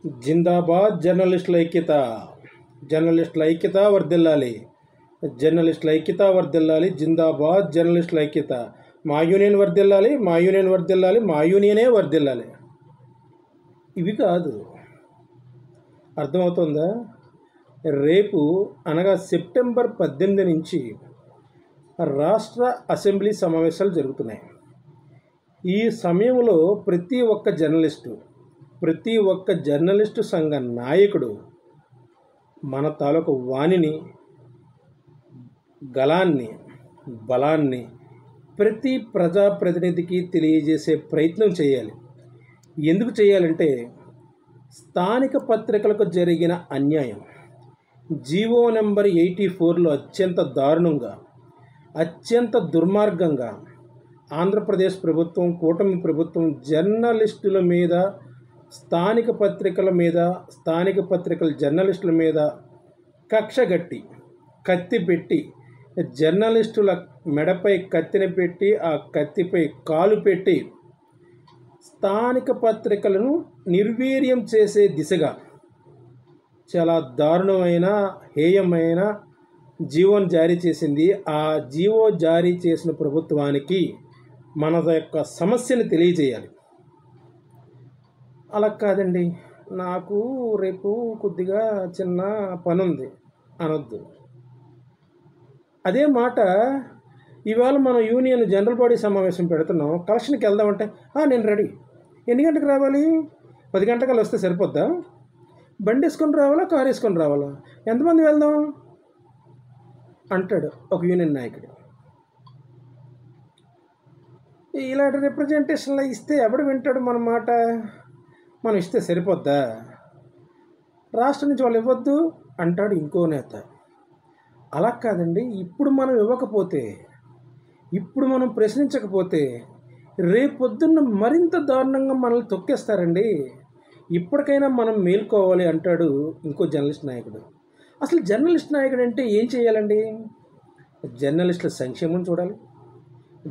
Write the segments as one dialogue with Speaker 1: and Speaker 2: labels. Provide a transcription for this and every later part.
Speaker 1: జిందాబాద్ జర్నలిస్టుల ఐక్యత. జర్నలిస్టుల ఐక్యత వర్ధిల్లాలి. జర్నలిస్టుల ఐక్యత వర్ధిల్లాలి. జిందాబాద్ జర్నలిస్టుల ఐక్యత. మా యూనియన్ వర్ధిల్లాలి, మా యూనియన్ వర్ధిల్లాలి, మా యూనియనే వర్ధిల్లాలి. ఇవి కాదు, అర్థమవుతుందా? రేపు అనగా సెప్టెంబర్ 18 నుంచి రాష్ట్ర అసెంబ్లీ సమావేశాలు జరుగుతున్నాయి. ఈ సమయంలో ప్రతి ఒక్క జర్నలిస్టు సంఘ నాయకుడు మన తాలూకు వాణిని, గళాన్ని, బలాన్ని ప్రతి ప్రజాప్రతినిధికి తెలియజేసే ప్రయత్నం చేయాలి. ఎందుకు చేయాలంటే, స్థానిక పత్రికలకు జరిగిన అన్యాయం జీవో నెంబర్ 84లో అత్యంత దారుణంగా, అత్యంత దుర్మార్గంగా ఆంధ్రప్రదేశ్ ప్రభుత్వం, కూటమి ప్రభుత్వం జర్నలిస్టుల మీద, స్థానిక పత్రికల జర్నలిస్టుల మీద కక్షగట్టి, కత్తి పెట్టి, జర్నలిస్టుల మెడపై కత్తిని పెట్టి, ఆ కత్తిపై కాలు పెట్టి స్థానిక పత్రికలను నిర్వీర్యం చేసే దిశగా చాలా దారుణమైన, హేయమైన జీవోను జారీ చేసింది. ఆ జీవో జారీ చేసిన ప్రభుత్వానికి మన యొక్క సమస్యను తెలియజేయాలి. అలా కాదండి, నాకు రేపు కొద్దిగా చిన్న పని ఉంది అనొద్దు. అదే మాట ఇవాళ మనం యూనియన్ జనరల్ బాడీ సమావేశం పెడుతున్నాం, కలెక్షన్కి వెళ్దామంటే నేను రెడీ. ఎన్ని గంటలకు రావాలి? 10 గంటలకు వస్తే సరిపోద్దా? బండి వేసుకొని రావాలా, కారు వేసుకొని రావాలా? ఎంతమంది వెళ్దాం అంటాడు ఒక యూనియన్ నాయకుడు. ఇలాంటి రిప్రజెంటేషన్లో ఇస్తే ఎవడు వింటాడు మన మాట? మనం ఇస్తే సరిపోద్దా? రాష్ట్రం నుంచి వాళ్ళు ఇవ్వద్దు అంటాడు ఇంకో నేత. అలా కాదండి, ఇప్పుడు మనం ఇవ్వకపోతే, ఇప్పుడు మనం ప్రశ్నించకపోతే రేపొద్దున్న మరింత దారుణంగా మనల్ని తొక్కేస్తారండి. ఇప్పటికైనా మనం మేల్కోవాలి అంటాడు ఇంకో జర్నలిస్ట్ నాయకుడు. అసలు జర్నలిస్ట్ నాయకుడు అంటే ఏం చేయాలండి? జర్నలిస్టుల సంక్షేమం చూడాలి,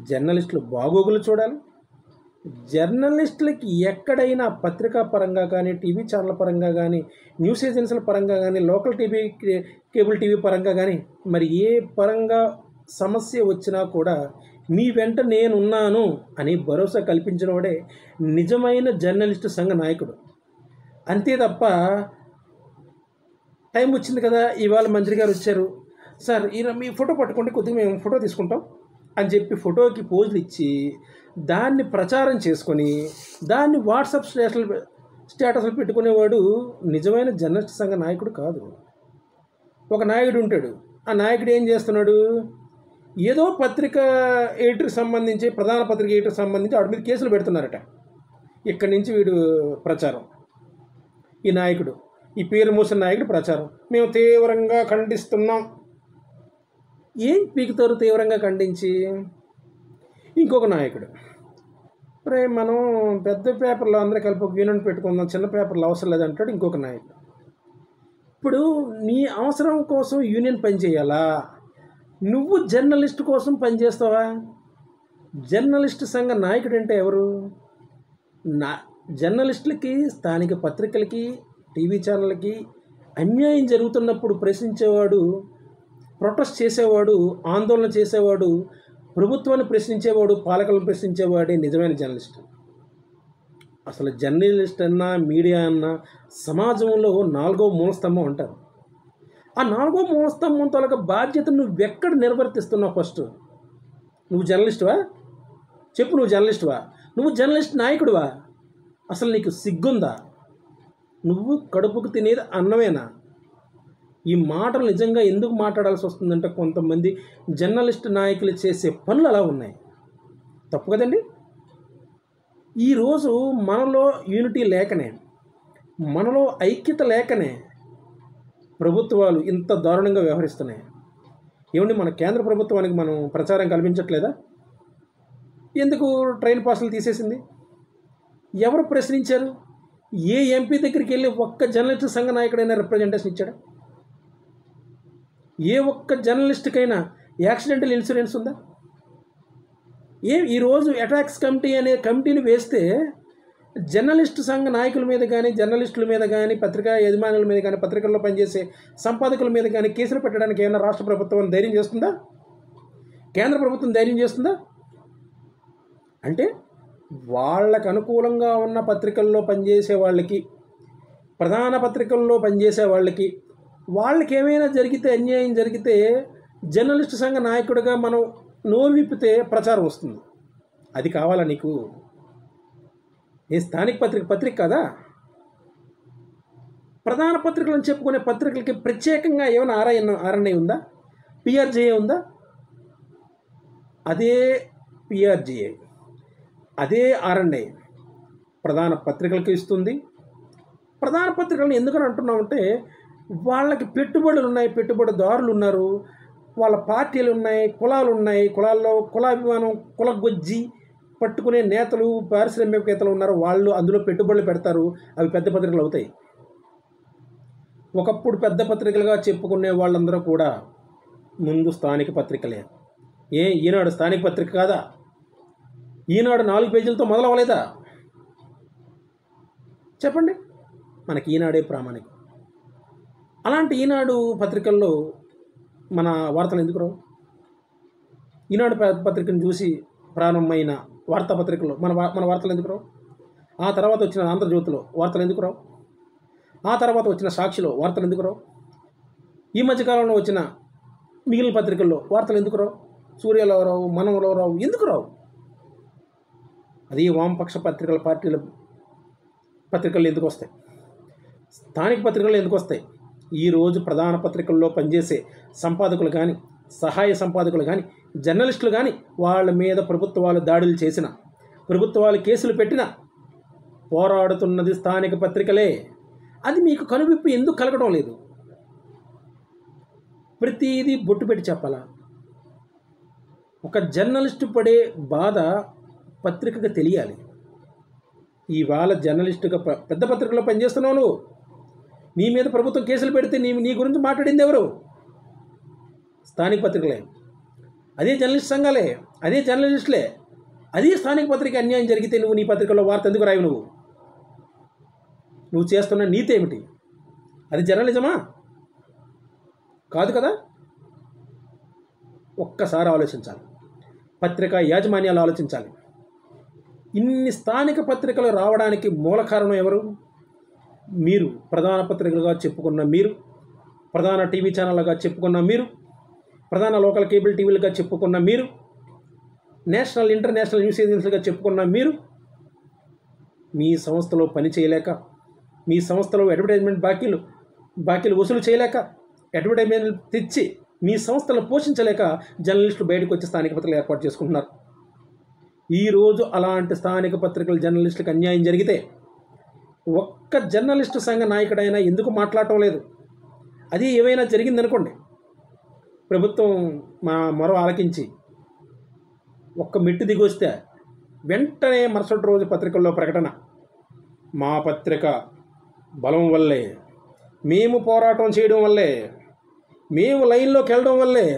Speaker 1: జర్నలిస్టుల బాగోగులు చూడాలి, జర్నలిస్టులకి ఎక్కడైనా పత్రికా పరంగా కానీ, టీవీ ఛానల్ పరంగా కానీ, న్యూస్ ఏజెన్సీల పరంగా కానీ, లోకల్ టీవీ, కేబుల్ టీవీ పరంగా కానీ, మరి ఏ పరంగా సమస్య వచ్చినా కూడా మీ వెంట నేనున్నాను అని భరోసా కల్పించిన వాడే నిజమైన జర్నలిస్టు సంఘ నాయకుడు. అంతే తప్ప టైం వచ్చింది కదా, ఇవాళ మంత్రి గారు వచ్చారు సార్, ఈయన మీ ఫోటో పట్టుకుంటే కొద్దిగా మేము ఫోటో తీసుకుంటాం అని చెప్పి ఫోటోకి పోజులు ఇచ్చి దాన్ని ప్రచారం చేసుకొని దాన్ని వాట్సాప్ స్టేటస్లు పెట్టుకునేవాడు నిజమైన జర్నలిస్ట్ సంఘ నాయకుడు కాదు. ఒక నాయకుడు ఉంటాడు, ఆ నాయకుడు ఏం చేస్తున్నాడు? ఏదో పత్రిక ఎడిటర్కి సంబంధించి, ప్రధాన పత్రిక ఎడిటర్కి సంబంధించి వాడి మీద కేసులు పెడుతున్నారట. ఇక్కడి నుంచి వీడు ప్రచారం, ఈ నాయకుడు, ఈ పేరు మూసిన నాయకుడు ప్రచారం, మేము తీవ్రంగా ఖండిస్తున్నాం. ఏం పీకుతారు తీవ్రంగా ఖండించి? ఇంకొక నాయకుడు, మనం పెద్ద పేపర్లో అందరూ కలిపి ఒక యూనియన్ పెట్టుకుందాం, చిన్న పేపర్లో అవసరం లేదంటాడు ఇంకొక నాయకుడు. ఇప్పుడు నీ అవసరం కోసం యూనియన్ పనిచేయాలా? నువ్వు జర్నలిస్ట్ కోసం పనిచేస్తావా? జర్నలిస్ట్ సంఘ నాయకుడు అంటే ఎవరు? జర్నలిస్టులకి, స్థానిక పత్రికలకి, టీవీ ఛానళ్ళకి అన్యాయం జరుగుతున్నప్పుడు ప్రశ్నించేవాడు, ప్రొటెస్ట్ చేసేవాడు, ఆందోళన చేసేవాడు, ప్రభుత్వాన్ని ప్రశ్నించేవాడు, పాలకులను ప్రశ్నించేవాడే నిజమైన జర్నలిస్ట్. అసలు జర్నలిస్ట్ అన్నా, మీడియా అన్నా సమాజంలో 4వ మూలస్తంభం అంటారు. ఆ 4వ మూలస్తంభం తాలూకా బాధ్యత నువ్వెక్కడ నిర్వర్తిస్తున్నావు? ఫస్ట్ నువ్వు జర్నలిస్టువా? చెప్పు, నువ్వు జర్నలిస్టువా? నువ్వు జర్నలిస్ట్ నాయకుడువా? అసలు నీకు సిగ్గుందా? నువ్వు కడుపుకు తినేది అన్నమేనా? ఈ మాటలు నిజంగా ఎందుకు మాట్లాడాల్సి వస్తుందంటే, కొంతమంది జర్నలిస్ట్ నాయకులు చేసే పనులు అలా ఉన్నాయి. తప్పు కదండి. ఈరోజు మనలో యూనిటీ లేకనే, మనలో ఐక్యత లేకనే ప్రభుత్వాలు ఇంత దారుణంగా వ్యవహరిస్తున్నాయి. ఏమండి, మన కేంద్ర ప్రభుత్వానికి మనం ప్రచారం కల్పించట్లేదా? ఎందుకు ట్రైన్ పాసులు తీసేసింది? ఎవరు ప్రశ్నించారు? ఏ ఎంపీ దగ్గరికి వెళ్ళి ఒక్క జర్నలిస్ట్ సంఘ నాయకుడైనా రిప్రజెంటేషన్ ఇచ్చాడా? ఏ ఒక్క జర్నలిస్ట్కైనా యాక్సిడెంటల్ ఇన్సూరెన్స్ ఉందా? ఈరోజు అటాక్స్ కమిటీ అనే కమిటీని వేస్తే జర్నలిస్టు సంఘ నాయకుల మీద కానీ, జర్నలిస్టుల మీద కానీ, పత్రికా యజమానుల మీద కానీ, పత్రికల్లో పనిచేసే సంపాదకుల మీద కానీ కేసులు పెట్టడానికి ఏమైనా రాష్ట్ర ప్రభుత్వం ధైర్యం చేస్తుందా? కేంద్ర ప్రభుత్వం ధైర్యం చేస్తుందా? అంటే వాళ్ళకు అనుకూలంగా ఉన్న పత్రికల్లో పనిచేసే వాళ్ళకి, ప్రధాన పత్రికల్లో పనిచేసే వాళ్ళకి ఏమైనా జరిగితే, అన్యాయం జరిగితే జర్నలిస్టు సంఘ నాయకుడిగా మనం నోరు విప్పితే ప్రచారం వస్తుంది. అది కావాలా నీకు? ఏ స్థానిక పత్రిక కదా? ప్రధాన పత్రికలను చెప్పుకునే పత్రికలకి ప్రత్యేకంగా ఏమైనా ఆర్ఎన్ఐ ఉందా? పిఆర్జేఏ ఉందా? అదే పిఆర్జేఏ, అదే ఆర్ఎన్ఐ ప్రధాన పత్రికలకు ఇస్తుంది. ప్రధాన పత్రికలను ఎందుకని అంటున్నామంటే వాళ్ళకి పెట్టుబడులు ఉన్నాయి, పెట్టుబడిదారులు ఉన్నారు, వాళ్ళ పార్టీలు ఉన్నాయి, కులాలు ఉన్నాయి, కులాల్లో కులాభిమానం, కులగొజ్జి పట్టుకునే నేతలు, పారిశ్రామికవేత్తలు ఉన్నారు. వాళ్ళు అందులో పెట్టుబడులు పెడతారు. అవి పెద్ద పత్రికలు అవుతాయి. ఒకప్పుడు పెద్ద పత్రికలుగా చెప్పుకునే వాళ్ళందరూ కూడా ముందు స్థానిక పత్రికలే. ఈనాడు స్థానిక పత్రిక కాదా? ఈనాడు 4 పేజీలతో మొదలవ్వలేదా? చెప్పండి. మనకి ఈనాడే ప్రామాణికం. అలాంటి ఈనాడు పత్రికల్లో మన వార్తలు ఎందుకు రావు? ఈనాడు పత్రికను చూసి ప్రారంభమైన వార్తాపత్రికల్లో మన వార్తలు ఎందుకు రావు? ఆ తర్వాత వచ్చిన ఆంధ్రజ్యోతిలో వార్తలు ఎందుకు రావు? ఆ తర్వాత వచ్చిన సాక్షిలో వార్తలు ఎందుకు రావు? ఈ మధ్యకాలంలో వచ్చిన మిగిలిన పత్రికల్లో వార్తలు ఎందుకు రావు? సూర్యలో రావు, మనంలో రావు. ఎందుకు రావు? అది వామపక్ష పార్టీల పత్రికలు ఎందుకు వస్తాయి? స్థానిక పత్రికలు ఎందుకు వస్తాయి? ఈరోజు ప్రధాన పత్రికల్లో పనిచేసే సంపాదకులు కానీ, సహాయ సంపాదకులు కానీ, జర్నలిస్టులు కానీ వాళ్ళ మీద ప్రభుత్వాలు దాడులు చేసిన, ప్రభుత్వాలు కేసులు పెట్టిన పోరాడుతున్నది స్థానిక పత్రికలే. అది మీకు కనువిప్పు ఎందుకు కలగడం లేదు? ప్రతిదీ బొట్టు పెట్టి చెప్పాలా? ఒక జర్నలిస్టు పడే బాధ పత్రికగా తెలియాలి. ఇవాళ జర్నలిస్టుగా పెద్ద పత్రికలో పనిచేస్తున్నావు నువ్వు. నీ మీద ప్రభుత్వం కేసులు పెడితే నీ గురించి మాట్లాడింది ఎవరు? స్థానిక పత్రికలే, అదే జర్నలిస్ట్ సంఘాలే, అదే జర్నలిస్టులే. అదే స్థానిక పత్రిక అన్యాయం జరిగితే నువ్వు నీ పత్రికలో వార్త ఎందుకు రాయవు? నువ్వు చేస్తున్న నీతి ఏమిటి? అది జర్నలిజమా? కాదు కదా. ఒక్కసారి ఆలోచించాలి. పత్రికా యాజమాన్యాలు ఆలోచించాలి. ఇన్ని స్థానిక పత్రికలు రావడానికి మూల కారణం ఎవరు? మీరు ప్రధాన పత్రికలుగా చెప్పుకున్న మీరు, ప్రధాన టీవీ ఛానళ్ళగా చెప్పుకున్న మీరు, ప్రధాన లోకల్ కేబుల్ టీవీలుగా చెప్పుకున్న మీరు, నేషనల్ ఇంటర్నేషనల్ న్యూస్ ఏజెన్సీలుగా చెప్పుకున్న మీరు, మీ సంస్థలో పని చేయలేక, మీ సంస్థలో అడ్వర్టైజ్మెంట్ బాకీలు వసూలు చేయలేక, అడ్వర్టైజ్మెంట్ తెచ్చి మీ సంస్థలను పోషించలేక జర్నలిస్టులు బయటకు వచ్చి స్థానిక పత్రికలు ఏర్పాటు చేసుకుంటున్నారు. ఈరోజు అలాంటి స్థానిక పత్రికలు జర్నలిస్టులకు అన్యాయం జరిగితే ఒక్క జర్నలిస్టు సంఘ నాయకుడైనా ఎందుకు మాట్లాడటం లేదు? అది ఏమైనా జరిగిందనుకోండి, ప్రభుత్వం మా మొర ఆలకించి ఒక్క మెట్టు దిగి వస్తే వెంటనే మరుసటి రోజు పత్రికల్లో ప్రకటన, మా పత్రిక బలం వల్లే, మేము పోరాటం చేయడం వల్లే, మేము లైన్లోకి వెళ్ళడం వల్లే,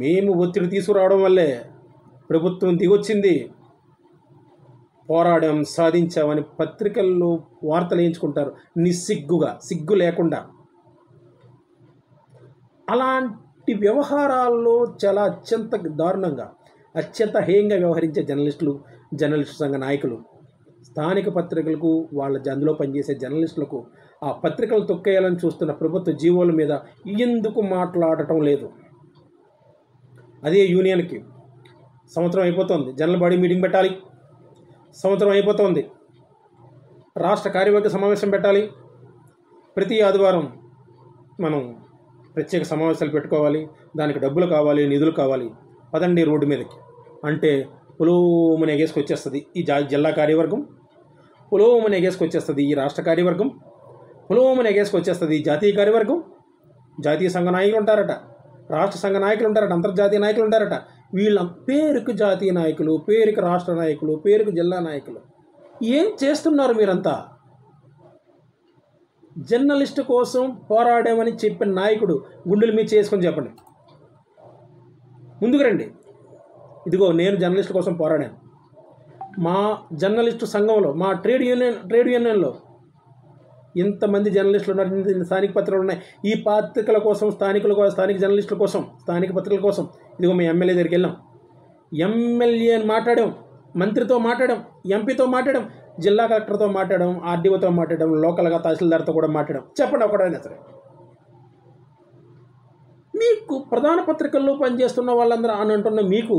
Speaker 1: మేము ఒత్తిడి తీసుకురావడం వల్లే ప్రభుత్వం దిగొచ్చింది, పోరాటం సాధించామని పత్రికల్లో వార్తలు వేయించుకుంటారు నిస్సిగ్గుగా, సిగ్గు లేకుండా. అలాంటి వ్యవహారాల్లో చాలా అత్యంత దారుణంగా, అత్యంత హేయంగా వ్యవహరించే జర్నలిస్టు సంఘ నాయకులు స్థానిక పత్రికలకు, వాళ్ళ అందులో పనిచేసే జర్నలిస్టులకు ఆ పత్రికలు తొక్కేయాలని చూస్తున్న ప్రభుత్వ జీవోల మీద ఎందుకు మాట్లాడటం లేదు? అదే యూనియన్కి సంవత్సరం అయిపోతుంది, జనరల్ బాడీ మీటింగ్ పెట్టాలి, సంవత్సరం అయిపోతుంది, రాష్ట్ర కార్యవర్గ సమావేశం పెట్టాలి, ప్రతి ఆదివారం మనం ప్రత్యేక సమావేశాలు పెట్టుకోవాలి, దానికి డబ్బులు కావాలి, నిధులు కావాలి, పదండి రోడ్డు మీదకి అంటే పులోమని ఎగేసుకొచ్చేస్తుంది ఈ జిల్లా కార్యవర్గం, పులోమని ఎగేసుకొచ్చేస్తుంది ఈ రాష్ట్ర కార్యవర్గం, పులోమని ఎగేసుకొచ్చేస్తుంది ఈ జాతీయ కార్యవర్గం. జాతీయ సంఘ నాయకులు ఉంటారట, రాష్ట్ర సంఘ నాయకులు ఉంటారట, అంతర్జాతీయ నాయకులు ఉంటారట. వీళ్ళ పేరుకు జాతీయ నాయకులు, పేరుకు రాష్ట్ర నాయకులు, పేరుకు జిల్లా నాయకులు. ఏం చేస్తున్నారు మీరంతా? జర్నలిస్టు కోసం పోరాడామని చెప్పిన నాయకుడు గుండెలు మీద చేసుకొని చెప్పండి, ముందుకు రండి. ఇదిగో నేను జర్నలిస్టు కోసం పోరాడాను, మా జర్నలిస్టు సంఘంలో, మా ట్రేడ్ యూనియన్లో ఇంతమంది జర్నలిస్టులు ఉన్నారు, ఇన్ని స్థానిక పత్రికలు ఉన్నాయి. ఈ పత్రికల కోసం స్థానిక జర్నలిస్టుల కోసం, స్థానిక పత్రికల కోసం ఇదిగో మేము ఎమ్మెల్యే దగ్గరికి వెళ్ళాం, ఎమ్మెల్యేని మాట్లాడాం, మంత్రితో మాట్లాడాం, ఎంపీతో మాట్లాడాం, జిల్లా కలెక్టర్తో మాట్లాడాం, ఆర్డీఓతో మాట్లాడాం, లోకల్గా తహసీల్దార్తో కూడా మాట్లాడాం. చెప్పండి ఒకడైనా సరే. మీకు ప్రధాన పత్రికల్లో పనిచేస్తున్న వాళ్ళందరూ అని అంటున్న మీకు,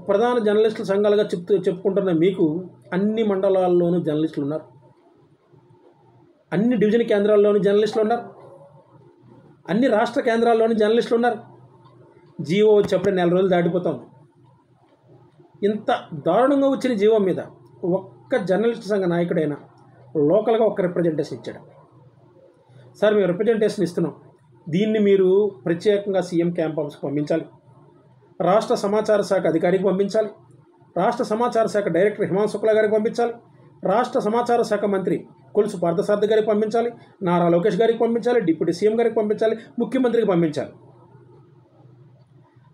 Speaker 1: ప్రధాన జర్నలిస్టుల సంఘాలుగా చెప్పుకుంటున్న మీకు అన్ని మండలాల్లోనూ జర్నలిస్టులు ఉన్నారు, అన్ని డివిజన్ కేంద్రాల్లోనూ జర్నలిస్టులు ఉన్నారు, అన్ని రాష్ట్ర కేంద్రాల్లోనూ జర్నలిస్టులు ఉన్నారు. జీవో వచ్చేప్పుడే 4 రోజులు దాటిపోతుంది. ఇంత దారుణంగా వచ్చిన జీవో మీద ఒక్క జర్నలిస్ట్ సంఘ నాయకుడైనా లోకల్గా ఒక్క రిప్రజెంటేషన్ ఇచ్చాడు. సార్ మేము రిప్రజెంటేషన్ ఇస్తున్నాం, దీన్ని మీరు ప్రత్యేకంగా సీఎం క్యాంప్ హౌస్కి పంపించాలి, రాష్ట్ర సమాచార శాఖ అధికారికి పంపించాలి, రాష్ట్ర సమాచార శాఖ డైరెక్టర్ హిమాంశు శుక్లా గారికి పంపించాలి, రాష్ట్ర సమాచార శాఖ మంత్రి కొలుసు పార్థసారథి గారికి పంపించాలి, నారా లోకేష్ గారికి పంపించాలి, డిప్యూటీ సీఎం గారికి పంపించాలి, ముఖ్యమంత్రికి పంపించాలి,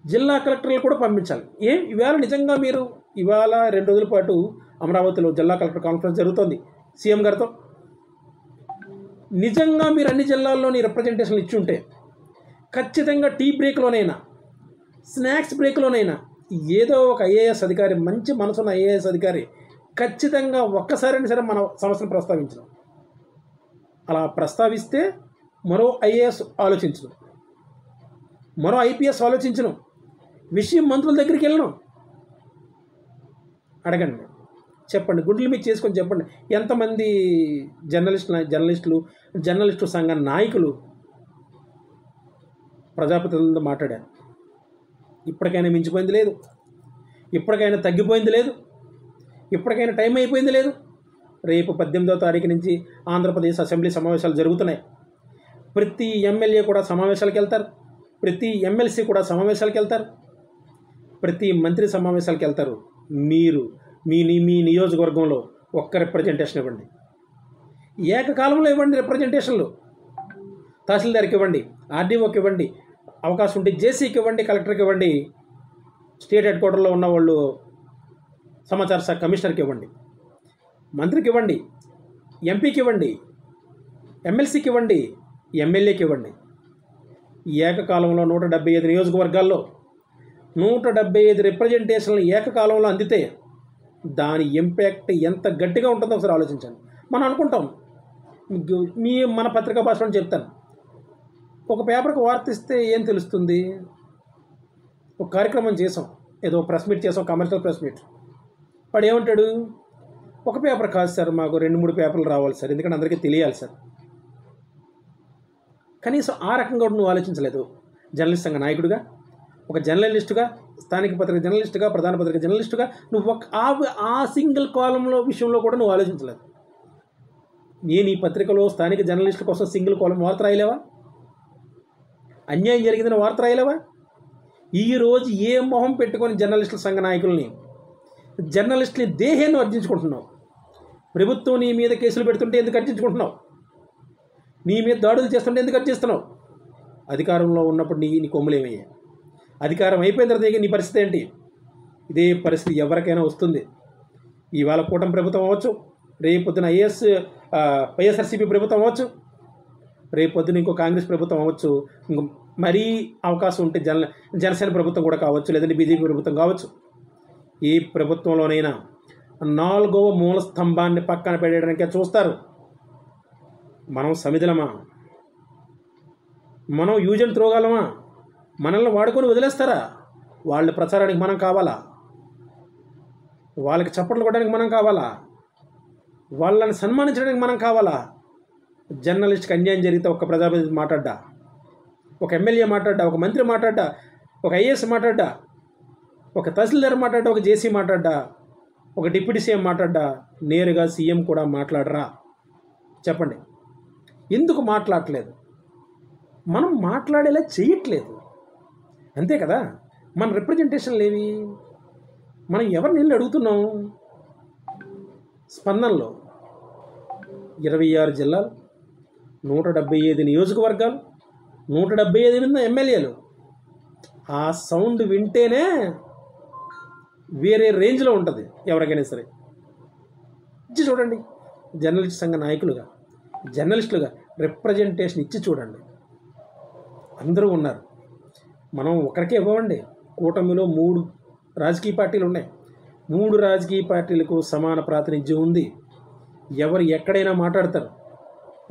Speaker 1: జిల్లా కలెక్టర్లు కూడా పంపించాలి. ఇవాళ నిజంగా మీరు ఇవాళ 2 రోజుల పాటు అమరావతిలో జిల్లా కలెక్టర్ కాన్ఫరెన్స్ జరుగుతుంది సీఎం గారితో. నిజంగా మీరు అన్ని జిల్లాల్లోని రిప్రజెంటేషన్లు ఇచ్చి ఉంటే ఖచ్చితంగా టీ బ్రేక్లోనైనా, స్నాక్స్ బ్రేక్లోనైనా ఏదో ఒక ఐఏఎస్ అధికారి, మంచి మనసున్న ఐఏఎస్ అధికారి ఖచ్చితంగా ఒక్కసారైనా సరే మన సమస్యను ప్రస్తావించడం. అలా ప్రస్తావిస్తే మరో ఐఏఎస్ ఆలోచించను, మరో ఐపీఎస్ ఆలోచించను, విషయం మంత్రుల దగ్గరికి వెళ్ళను. అడగండి, చెప్పండి, గుండెలు మీకు చేసుకొని చెప్పండి. ఎంతమంది జర్నలిస్టు సంఘ నాయకులు ప్రజాప్రతినిధులతో మాట్లాడారు? ఇప్పటికైనా మించిపోయింది లేదు, ఇప్పటికైనా తగ్గిపోయింది లేదు, ఇప్పటికైనా టైం అయిపోయింది లేదు. రేపు 18వ తారీఖు నుంచి ఆంధ్రప్రదేశ్ అసెంబ్లీ సమావేశాలు జరుగుతున్నాయి. ప్రతి ఎమ్మెల్యే కూడా సమావేశాలకు వెళ్తారు, ప్రతి ఎమ్మెల్సీ కూడా సమావేశాలకు వెళ్తారు, ప్రతి మంత్రి సమావేశాలకు వెళ్తారు. మీరు మీ నియోజకవర్గంలో ఒక్క రిప్రజెంటేషన్ ఇవ్వండి, ఏకకాలంలో ఇవ్వండి రిప్రజెంటేషన్లు. తహసీల్దార్కి ఇవ్వండి, ఆర్డీఓకి ఇవ్వండి, అవకాశం ఉంటే జేసీకి ఇవ్వండి, కలెక్టర్కి ఇవ్వండి, స్టేట్ హెడ్ క్వార్టర్లో ఉన్న వాళ్ళు సమాచార శాఖ కమిషనర్కి ఇవ్వండి, మంత్రికి ఇవ్వండి, ఎంపీకి ఇవ్వండి, ఎమ్మెల్సీకి ఇవ్వండి, ఎమ్మెల్యేకి ఇవ్వండి. ఏకకాలంలో 175 నియోజకవర్గాల్లో 175 రిప్రజెంటేషన్లు ఏకకాలంలో అందితే దాని ఇంపాక్ట్ ఎంత గట్టిగా ఉంటుందో ఒకసారి ఆలోచించండి. మనం అనుకుంటాం, మన పత్రికా భాషలో చెప్తాను, ఒక పేపర్కి వార్త ఇస్తే ఏం తెలుస్తుంది? ఒక కార్యక్రమం చేసాం, ఏదో ప్రెస్ మీట్ చేసాం, కమర్షియల్ ప్రెస్ మీట్. వాడు ఏమంటాడు, ఒక పేపర్ కాదు సార్, మాకు 2-3 పేపర్లు రావాలి సార్, ఎందుకంటే అందరికీ తెలియాలి సార్. కనీసం ఆ రకంగా నువ్వు ఆలోచించలేదు. జర్నలిస్ట్ సంఘ నాయకుడిగా, ఒక జర్నలిస్టుగా, స్థానిక పత్రిక జర్నలిస్టుగా, ప్రధాన పత్రిక జర్నలిస్టుగా నువ్వు ఆ సింగిల్ కాలంలో విషయంలో కూడా నువ్వు ఆలోచించలేదు. నేను ఈ పత్రికలో స్థానిక జర్నలిస్టుల కోసం సింగిల్ కాలం వార్త రాయలేవా? అన్యాయం జరిగిందని వార్త రాయలేవా? ఈరోజు ఏ మొహం పెట్టుకొని జర్నలిస్టుల సంఘ నాయకుల్ని, జర్నలిస్టుని దేహాన్ని అర్జించుకుంటున్నావు? ప్రభుత్వం నీ మీద కేసులు పెడుతుంటే ఎందుకు అర్జించుకుంటున్నావు? నీ మీద దాడులు చేస్తుంటే ఎందుకు అర్జిస్తున్నావు? అధికారంలో ఉన్నప్పుడు నీ కొమ్ములేమయ్యాయి? అధికారం అయిపోయిన తర్వాత నీ పరిస్థితి ఏంటి? ఇదే పరిస్థితి ఎవరికైనా వస్తుంది. ఇవాళ కూటమి ప్రభుత్వం అవ్వచ్చు, రేపొద్దున వైఎస్ఆర్సీపీ ప్రభుత్వం అవ్వచ్చు, రేపొద్దున ఇంకో కాంగ్రెస్ ప్రభుత్వం అవ్వచ్చు, ఇంకో మరీ అవకాశం ఉంటే జనసేన ప్రభుత్వం కూడా కావచ్చు, లేదంటే బీజేపీ ప్రభుత్వం కావచ్చు. ఏ ప్రభుత్వంలోనైనా 4వ మూల స్తంభాన్ని పక్కన పెట్టడానికే చూస్తారు. మనం సమిధులమా? మనం యూజ్ అండ్ త్రోగలమా? మనల్ని వాడుకొని వదిలేస్తారా? వాళ్ళ ప్రచారానికి మనం కావాలా? వాళ్ళకి చప్పట్లు కొట్టడానికి మనం కావాలా? వాళ్ళని సన్మానించడానికి మనం కావాలా? జర్నలిస్ట్కి అన్యాయం జరిగితే ఒక ప్రజాప్రతినిధి మాట్లాడ్డా, ఒక ఎమ్మెల్యే మాట్లాడ్డా, ఒక మంత్రి మాట్లాడ్డా, ఒక ఐఏఎస్ మాట్లాడ్డా, ఒక తహసీల్దార్ మాట్లాడ్డా, ఒక జేసీ మాట్లాడ్డా, ఒక డిప్యూటీ సీఎం మాట్లాడ్డా, నేరుగా సీఎం కూడా మాట్లాడరా? చెప్పండి, ఎందుకు మాట్లాడట్లేదు? మనం మాట్లాడేలా చేయట్లేదు, అంతే కదా. మన రిప్రజెంటేషన్లు ఏవి? మనం ఎవరిని వెళ్ళి అడుగుతున్నాం? స్పందనలో 26 జిల్లాలు, 175 నియోజకవర్గాలు, 175 ఎమ్మెల్యేలు. ఆ సౌండ్ వింటేనే వేరే రేంజ్లో ఉంటుంది ఎవరికైనా సరే. ఇచ్చి చూడండి. జర్నలిస్ట్ సంఘ నాయకులుగా, జర్నలిస్టులుగా రిప్రజెంటేషన్ ఇచ్చి చూడండి. అందరూ ఉన్నారు. మనం ఒకరికే ఇవ్వండి. కూటమిలో 3 రాజకీయ పార్టీలు ఉన్నాయి. 3 రాజకీయ పార్టీలకు సమాన ప్రాతినిధ్యం ఉంది. ఎవరు ఎక్కడైనా మాట్లాడతారు.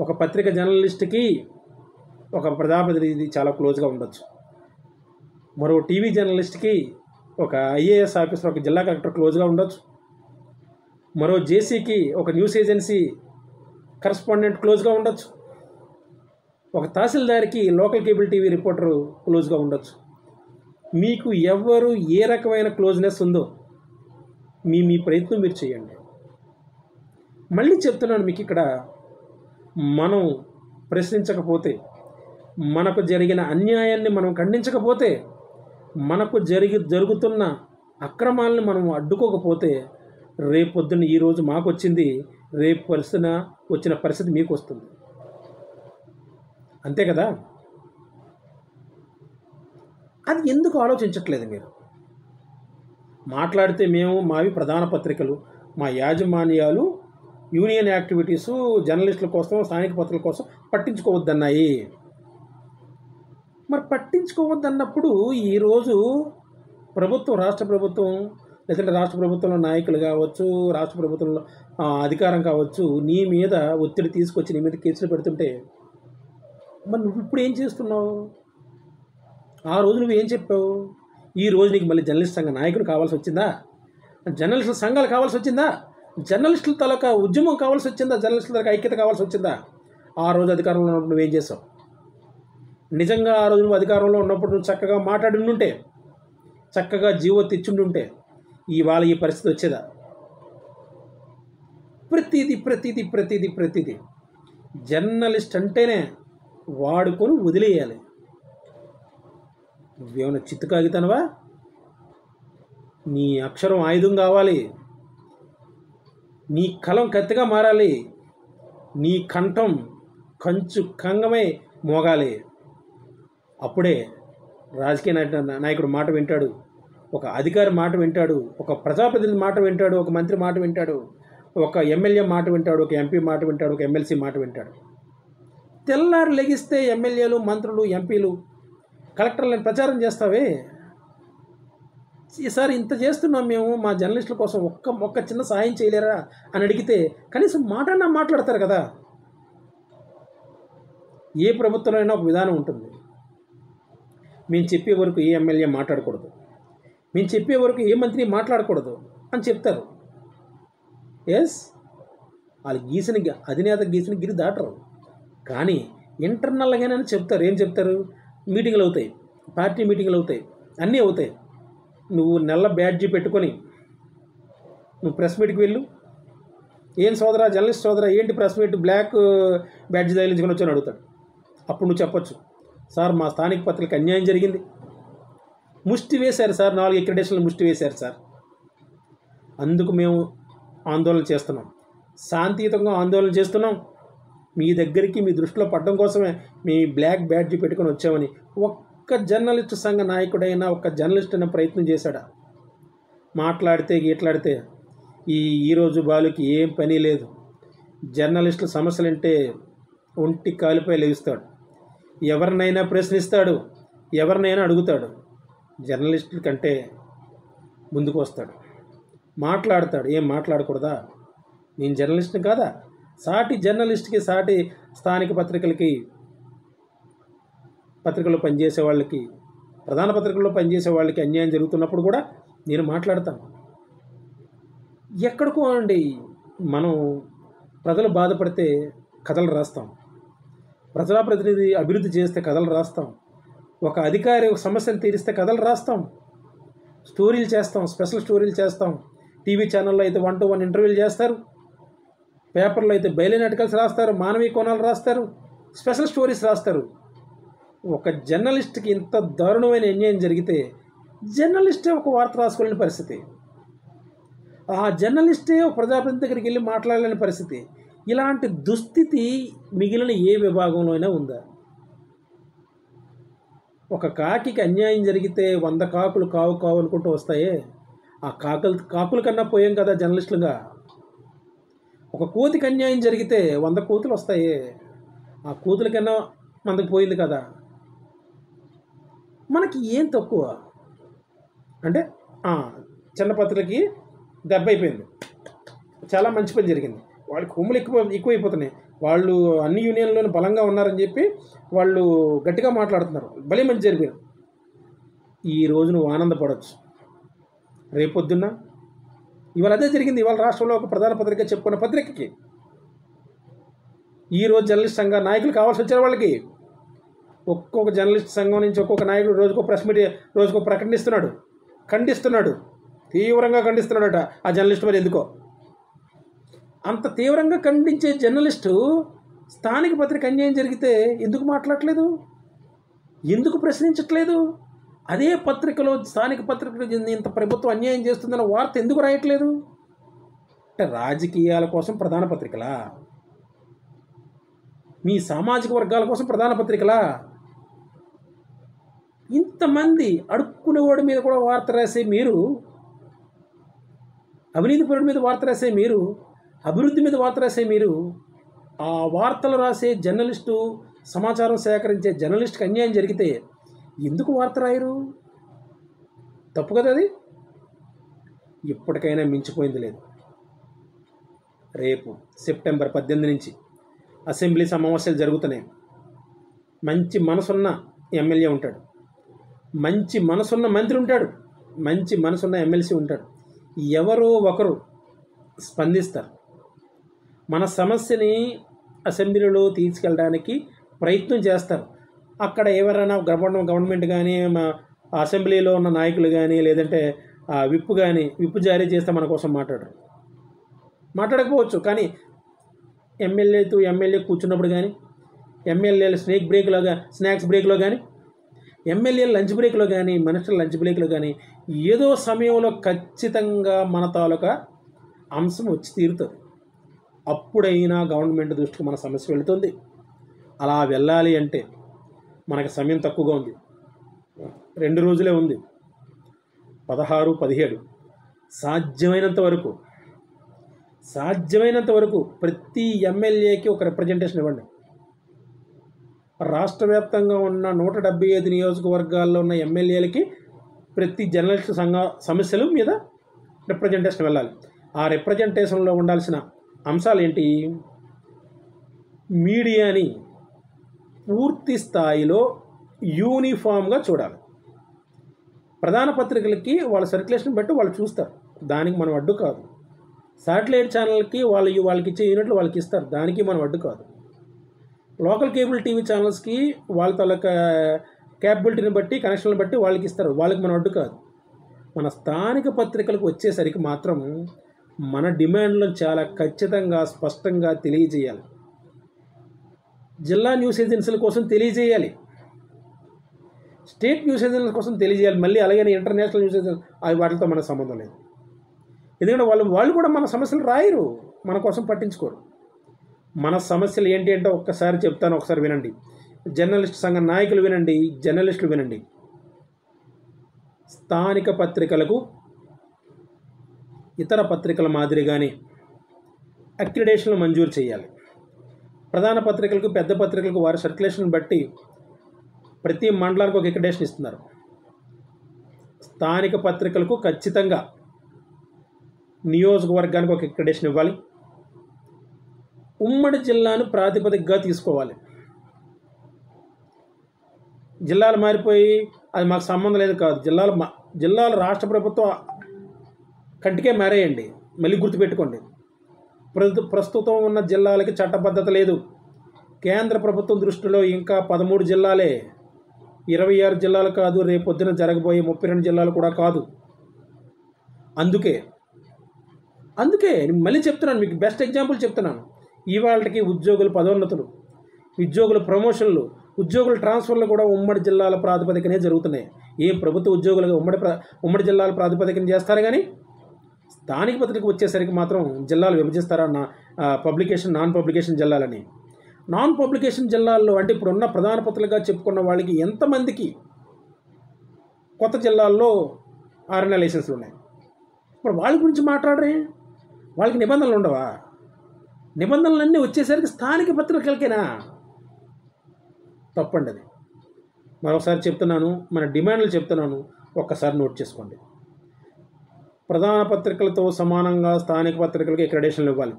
Speaker 1: ఒక పత్రిక జర్నలిస్ట్కి ఒక ప్రజాప్రతినిధి చాలా క్లోజ్గా ఉండొచ్చు. మరో టీవీ జర్నలిస్ట్కి ఒక ఐఏఎస్ ఆఫీసర్, ఒక జిల్లా కలెక్టర్ క్లోజ్గా ఉండొచ్చు. మరో జేసీకి ఒక న్యూస్ ఏజెన్సీ కరస్పాండెంట్ క్లోజ్గా ఉండొచ్చు. ఒక తహసీల్దార్కి లోకల్ కేబుల్ టీవీ రిపోర్టరు క్లోజ్గా ఉండొచ్చు. మీకు ఎవరు ఏ రకమైన క్లోజ్నెస్ ఉందో మీ ప్రయత్నం మీరు చేయండి. మళ్ళీ చెప్తున్నాను మీకు, ఇక్కడ మనం ప్రశ్నించకపోతే, మనకు జరిగిన అన్యాయాన్ని మనం ఖండించకపోతే, మనకు జరుగుతున్న అక్రమాలను మనం అడ్డుకోకపోతే, రేపొద్దున ఈరోజు మాకు వచ్చింది, రేపు వచ్చిన పరిస్థితి మీకు వస్తుంది. అంతే కదా? అది ఎందుకు ఆలోచించట్లేదు మీరు? మాట్లాడితే మావి ప్రధాన పత్రికలు, మా యాజమాన్యాలు యూనియన్ యాక్టివిటీసు జర్నలిస్టుల కోసం, స్థానిక పత్రికల కోసం పట్టించుకోవద్దన్నాయి. మరి పట్టించుకోవద్దన్నప్పుడు ఈరోజు ప్రభుత్వం, రాష్ట్ర ప్రభుత్వం, లేదంటే రాష్ట్ర ప్రభుత్వంలో నాయకులు కావచ్చు, రాష్ట్ర ప్రభుత్వంలో అధికారం కావచ్చు, నీ మీద ఒత్తిడి తీసుకొచ్చి నీ మీద కేసులు పెడుతుంటే, మరి నువ్వు ఇప్పుడు ఏం చేస్తున్నావు? ఆ రోజు నువ్వు ఏం చెప్పావు? ఈ రోజు నీకు మళ్ళీ జర్నలిస్ట్ సంఘ నాయకులు కావాల్సి వచ్చిందా? జర్నలిస్టుల సంఘాలు కావాల్సి వచ్చిందా? జర్నలిస్టుల తాలూకా ఉద్యమం కావాల్సి వచ్చిందా? జర్నలిస్టుల తాలూకా ఐక్యత కావాల్సి వచ్చిందా? ఆ రోజు అధికారంలో ఉన్నప్పుడు నువ్వేం చేసావు? నిజంగా ఆ రోజు నువ్వు అధికారంలో ఉన్నప్పుడు నువ్వు చక్కగా మాట్లాడి, చక్కగా జీవో తెచ్చుండుంటే ఇవాళ ఈ పరిస్థితి వచ్చేదా? ప్రతిదీ జర్నలిస్ట్ అంటేనే వాడుకొని వదిలేయాలి. నువ్వేమైనా చిత్తు కాగితానవా? నీ అక్షరం ఆయుధం కావాలి, నీ కలం కత్తిగా మారాలి, నీ కంఠం కంచు కంగమై మోగాలి. అప్పుడే రాజకీయ నాయకుడు మాట వింటాడు, ఒక అధికారి మాట వింటాడు, ఒక ప్రజాప్రతినిధి మాట వింటాడు, ఒక మంత్రి మాట వింటాడు, ఒక ఎమ్మెల్యే మాట వింటాడు, ఒక ఎంపీ మాట వింటాడు, ఒక ఎమ్మెల్సీ మాట వింటాడు. తెల్లారు లెగిస్తే ఎమ్మెల్యేలు, మంత్రులు, ఎంపీలు, కలెక్టర్లను ప్రచారం చేస్తావే, ఈసారి ఇంత చేస్తున్నాం మేము మా జర్నలిస్టుల కోసం, ఒక్క చిన్న సాయం చేయలేరా అని అడిగితే కనీసం మాట్లాడతారు కదా. ఏ ప్రభుత్వంలో అయినా ఒక విధానం ఉంటుంది. మేము చెప్పే వరకు ఏ ఎమ్మెల్యే మాట్లాడకూడదు, మేము చెప్పే వరకు ఏ మంత్రి మాట్లాడకూడదు అని చెప్తారు. వాళ్ళు అధినేత గీసిన గిరి దాటరు. కానీ ఇంటర్నల్గానే చెప్తారు. ఏం చెప్తారు? మీటింగ్లు అవుతాయి, పార్టీ మీటింగ్లు అవుతాయి, అన్నీ అవుతాయి. నువ్వు నల్ల బ్యాడ్జీ పెట్టుకొని నువ్వు ప్రెస్ మీట్కి వెళ్ళు. ఏం సోదరా, జర్నలిస్ట్ సోదరా, ఏంటి ప్రెస్ మీట్ బ్లాక్ బ్యాడ్జీ తగిలించుకొని వచ్చని అడుగుతాడు. అప్పుడు నువ్వు చెప్పొచ్చు, సార్ మా స్థానిక పత్రికలకు అన్యాయం జరిగింది, ముష్టి వేశారు సార్, 4 అక్రిడేషన్లు ముష్టి వేశారు సార్, అందుకు మేము ఆందోళన చేస్తున్నాం, శాంతియుతంగా ఆందోళన చేస్తున్నాం, మీ దగ్గరికి మీ దృష్టిలో పడడం కోసమే మీ బ్లాక్ బ్యాడ్జీ పెట్టుకొని వచ్చామని ఒక్క జర్నలిస్టు సంఘ నాయకుడైనా, ఒక్క జర్నలిస్ట్ అయినా ప్రయత్నం చేశాడా? మాట్లాడితే ఈరోజు బాలుకి ఏం పని లేదు. జర్నలిస్టుల సమస్యలంటే ఒంటి కాలిపై లేస్తాడు, ఎవరినైనా ప్రశ్నిస్తాడు, ఎవరినైనా అడుగుతాడు. జర్నలిస్టుల కంటే ముందుకు వస్తాడు, మాట్లాడతాడు. ఏం మాట్లాడకూడదా? నేను జర్నలిస్ట్ని కాదా? సాటి జర్నలిస్ట్కి, సాటి స్థానిక పత్రికల్లో పనిచేసే వాళ్ళకి, ప్రధాన పత్రికల్లో పనిచేసే వాళ్ళకి అన్యాయం జరుగుతున్నప్పుడు కూడా నేను మాట్లాడతాను. ఎక్కడికో అండి, మనం ప్రజలు బాధపడితే కథలు రాస్తాం, ప్రజాప్రతినిధి అభివృద్ధి చేస్తే కథలు రాస్తాం, ఒక అధికారి ఒక సమస్యను తీరిస్తే కథలు రాస్తాం, స్టోరీలు చేస్తాం, స్పెషల్ స్టోరీలు చేస్తాం. టీవీ ఛానల్లో అయితే 1-to-1 ఇంటర్వ్యూలు చేస్తారు, పేపర్లో అయితే బయలైన ఆర్టికల్స్ రాస్తారు, మానవీయ కోణాలు రాస్తారు, స్పెషల్ స్టోరీస్ రాస్తారు. ఒక జర్నలిస్ట్కి ఇంత దారుణమైన అన్యాయం జరిగితే జర్నలిస్టే ఒక వార్త రాసుకోలేని పరిస్థితి, ఆ జర్నలిస్టే ఒక ప్రజాప్రతినిధి దగ్గరికి వెళ్ళి మాట్లాడలేని పరిస్థితి. ఇలాంటి దుస్థితి మిగిలిన ఏ విభాగంలో అయినా ఉందా? ఒక కాకికి అన్యాయం జరిగితే 100 కాకులు కావు అనుకుంటూ వస్తాయే, ఆ కాకుల కన్నా పోయాం కదా జర్నలిస్టులుగా. ఒక కోతికి అన్యాయం జరిగితే 100 కోతులు వస్తాయి. ఆ కోతులకన్నా మనకు పోయింది కదా. మనకి ఏం తక్కువ అంటే చిన్న పత్రికకి దెబ్బ అయిపోయింది, చాలా మంచి పని జరిగింది, వాళ్ళకి కొమ్ములు ఎక్కువైపోతున్నాయి, వాళ్ళు అన్ని యూనియన్లోనూ బలంగా ఉన్నారని చెప్పి వాళ్ళు గట్టిగా మాట్లాడుతున్నారు, భలే మంచి జరిగింది. ఈ రోజు నువ్వు ఆనందపడవచ్చు, రేపొద్దున్న ఇవాళ అదే జరిగింది. ఇవాళ రాష్ట్రంలో ఒక ప్రధాన పత్రిక చెప్పుకున్న పత్రికకి ఈరోజు జర్నలిస్ట్ సంఘ నాయకులు కావాల్సి వచ్చారు. వాళ్ళకి ఒక్కొక్క జర్నలిస్ట్ సంఘం నుంచి ఒక్కొక్క నాయకుడు రోజుకో ప్రెస్ మీట్, రోజుకో ప్రకటనిస్తున్నాడు, ఖండిస్తున్నాడు, తీవ్రంగా ఖండిస్తున్నాడట. ఆ జర్నలిస్ట్ మరి ఎందుకో అంత తీవ్రంగా ఖండించే జర్నలిస్టు స్థానిక పత్రిక అన్యాయం జరిగితే ఎందుకు మాట్లాడట్లేదు, ఎందుకు ప్రశ్నించట్లేదు? అదే పత్రికలో స్థానిక పత్రికలు ఇంత ప్రభుత్వం అన్యాయం చేస్తుందన్న వార్త ఎందుకు రాయట్లేదు? అంటే రాజకీయాల కోసం ప్రధాన పత్రికలా, మీ సామాజిక వర్గాల కోసం ప్రధాన పత్రికలా? ఇంతమంది అడుక్కునేవాడి మీద కూడా వార్త రాసే మీరు, అవినీతిపరుడి మీద వార్త రాసే మీరు, అభివృద్ధి మీద వార్త రాసే మీరు, ఆ వార్తలు రాసే జర్నలిస్టు, సమాచారం సేకరించే జర్నలిస్ట్కి అన్యాయం జరిగితే ఎందుకు వార్త రాయరు? తప్పు కదా అది. ఇప్పటికైనా మించిపోయింది లేదు. రేపు సెప్టెంబర్ 18 నుంచి అసెంబ్లీ సమావేశాలు జరుగుతున్నాయి. మంచి మనసున్న ఎమ్మెల్యే ఉంటాడు, మంచి మనసున్న మంత్రి ఉంటాడు, మంచి మనసున్న ఎమ్మెల్సీ ఉంటాడు. ఎవరో ఒకరు స్పందిస్తారు, మన సమస్యని అసెంబ్లీలో తీసుకెళ్ళడానికి ప్రయత్నం చేస్తారు. అక్కడ ఎవరైనా గవర్నమెంట్ కానీ, అసెంబ్లీలో ఉన్న నాయకులు కానీ, లేదంటే విప్పు జారీ చేస్తే మన కోసం మాట్లాడకపోవచ్చు. కానీ ఎమ్మెల్యే కూర్చున్నప్పుడు కానీ, ఎమ్మెల్యేలు స్నాక్స్ బ్రేక్లో కానీ, ఎమ్మెల్యేల లంచ్ బ్రేక్లో కానీ, మినిస్టర్ల లంచ్ బ్రేక్లో కానీ ఏదో సమయంలో ఖచ్చితంగా మన తాలూకా అంశం వచ్చి తీరుతుంది. అప్పుడైనా గవర్నమెంట్ దృష్టికి మన సమస్య వెళుతుంది. అలా వెళ్ళాలి అంటే మనకి సమయం తక్కువగా ఉంది, 2 రోజులే ఉంది, 16, 17. సాధ్యమైనంత వరకు ప్రతి ఎమ్మెల్యేకి ఒక రిప్రజెంటేషన్ ఇవ్వండి. రాష్ట్ర వ్యాప్తంగా ఉన్న 175 నియోజకవర్గాల్లో ఉన్న ఎమ్మెల్యేలకి ప్రతి జర్నలిస్టు సంఘ సమస్యల మీద రిప్రజెంటేషన్ వెళ్ళాలి. ఆ రిప్రజెంటేషన్లో ఉండాల్సిన అంశాలు ఏంటి? మీడియాని పూర్తి స్థాయిలో యూనిఫామ్గా చూడాలి. ప్రధాన పత్రికలకి వాళ్ళ సర్క్యులేషన్ బట్టి వాళ్ళు చూస్తారు, దానికి మనం అడ్డు కాదు. శాటిలైట్ ఛానల్కి వాళ్ళకి ఇచ్చే యూనిట్లు వాళ్ళకి ఇస్తారు, దానికి మనం అడ్డు కాదు. లోకల్ కేబుల్ టీవీ ఛానల్స్కి వాళ్ళ తాలూకా క్యాపబిలిటీని బట్టి, కనెక్షన్లను బట్టి వాళ్ళకి ఇస్తారు, వాళ్ళకి మనం అడ్డు కాదు. మన స్థానిక పత్రికలకు వచ్చేసరికి మాత్రం మన డిమాండ్లను చాలా ఖచ్చితంగా, స్పష్టంగా తెలియజేయాలి. జిల్లా న్యూస్ ఏజెన్సీల కోసం తెలియజేయాలి, స్టేట్ న్యూస్ ఏజెన్సీల కోసం తెలియజేయాలి. మళ్ళీ అలాగే ఇంటర్నేషనల్ న్యూస్ ఏజెన్సీ వాటితో మనకు సంబంధం లేదు. ఎందుకంటే వాళ్ళు కూడా మన సమస్యలు రాయరు, మన కోసం పట్టించుకోరు. మన సమస్యలు ఏంటి అంటే ఒక్కసారి చెప్తాను, ఒకసారి వినండి. జర్నలిస్ట్ సంఘ నాయకులు వినండి, జర్నలిస్టులు వినండి. స్థానిక పత్రికలకు ఇతర పత్రికల మాదిరిగానే అక్రిడేషన్లు మంజూరు చేయాలి. ప్రధాన పత్రికలకు, పెద్ద పత్రికలకు వారి సర్క్యులేషన్ బట్టి ప్రతి మండలానికి ఒక అక్రిడేషన్ ఇస్తున్నారు. స్థానిక పత్రికలకు ఖచ్చితంగా నియోజకవర్గానికి ఒక అక్రిడేషన్ ఇవ్వాలి. ఉమ్మడి జిల్లాను ప్రాతిపదికగా తీసుకోవాలి. జిల్లాలు మారిపోయి అది మాకు సంబంధం లేదు కాదు, జిల్లాలు రాష్ట్ర ప్రభుత్వం కంటికే మారేయండి. మళ్ళీ గుర్తుపెట్టుకోండి, ప్రస్తుతం ఉన్న జిల్లాలకి చట్టబద్ధత లేదు. కేంద్ర ప్రభుత్వం దృష్టిలో ఇంకా 13 జిల్లాలే, 26 జిల్లాలు కాదు, రేపు పొద్దున జరగబోయే 32 జిల్లాలు కూడా కాదు. అందుకే మళ్ళీ చెప్తున్నాను, మీకు బెస్ట్ ఎగ్జాంపుల్ చెప్తున్నాను. ఇవాళకి ఉద్యోగుల పదోన్నతులు, ఉద్యోగుల ప్రమోషన్లు, ఉద్యోగుల ట్రాన్స్ఫర్లు కూడా ఉమ్మడి జిల్లాల ప్రాతిపదికనే జరుగుతున్నాయి. ఏ ప్రభుత్వ ఉద్యోగులుగా ఉమ్మడి జిల్లాల ప్రాతిపదికన చేస్తారు, కానీ స్థానిక పత్రిక వచ్చేసరికి మాత్రం జిల్లాలు విభజిస్తారా? పబ్లికేషన్, నాన్ పబ్లికేషన్ జిల్లాలని. నాన్ పబ్లికేషన్ జిల్లాల్లో అంటే ఇప్పుడున్న ప్రధాన పత్రికగా చెప్పుకున్న వాళ్ళకి ఎంతమందికి కొత్త జిల్లాల్లో RNA లైసెన్స్లు ఉన్నాయి? ఇప్పుడు వాళ్ళ గురించి మాట్లాడరే? వాళ్ళకి నిబంధనలు ఉండవా? నిబంధనలన్నీ వచ్చేసరికి స్థానిక పత్రికలకేనా? తప్పండి అది. మరొకసారి చెప్తున్నాను, మన డిమాండ్లు చెప్తున్నాను, ఒక్కసారి నోట్ చేసుకోండి. ప్రధాన పత్రికలతో సమానంగా స్థానిక పత్రికలకు అక్రెడిటేషన్లు ఇవ్వాలి.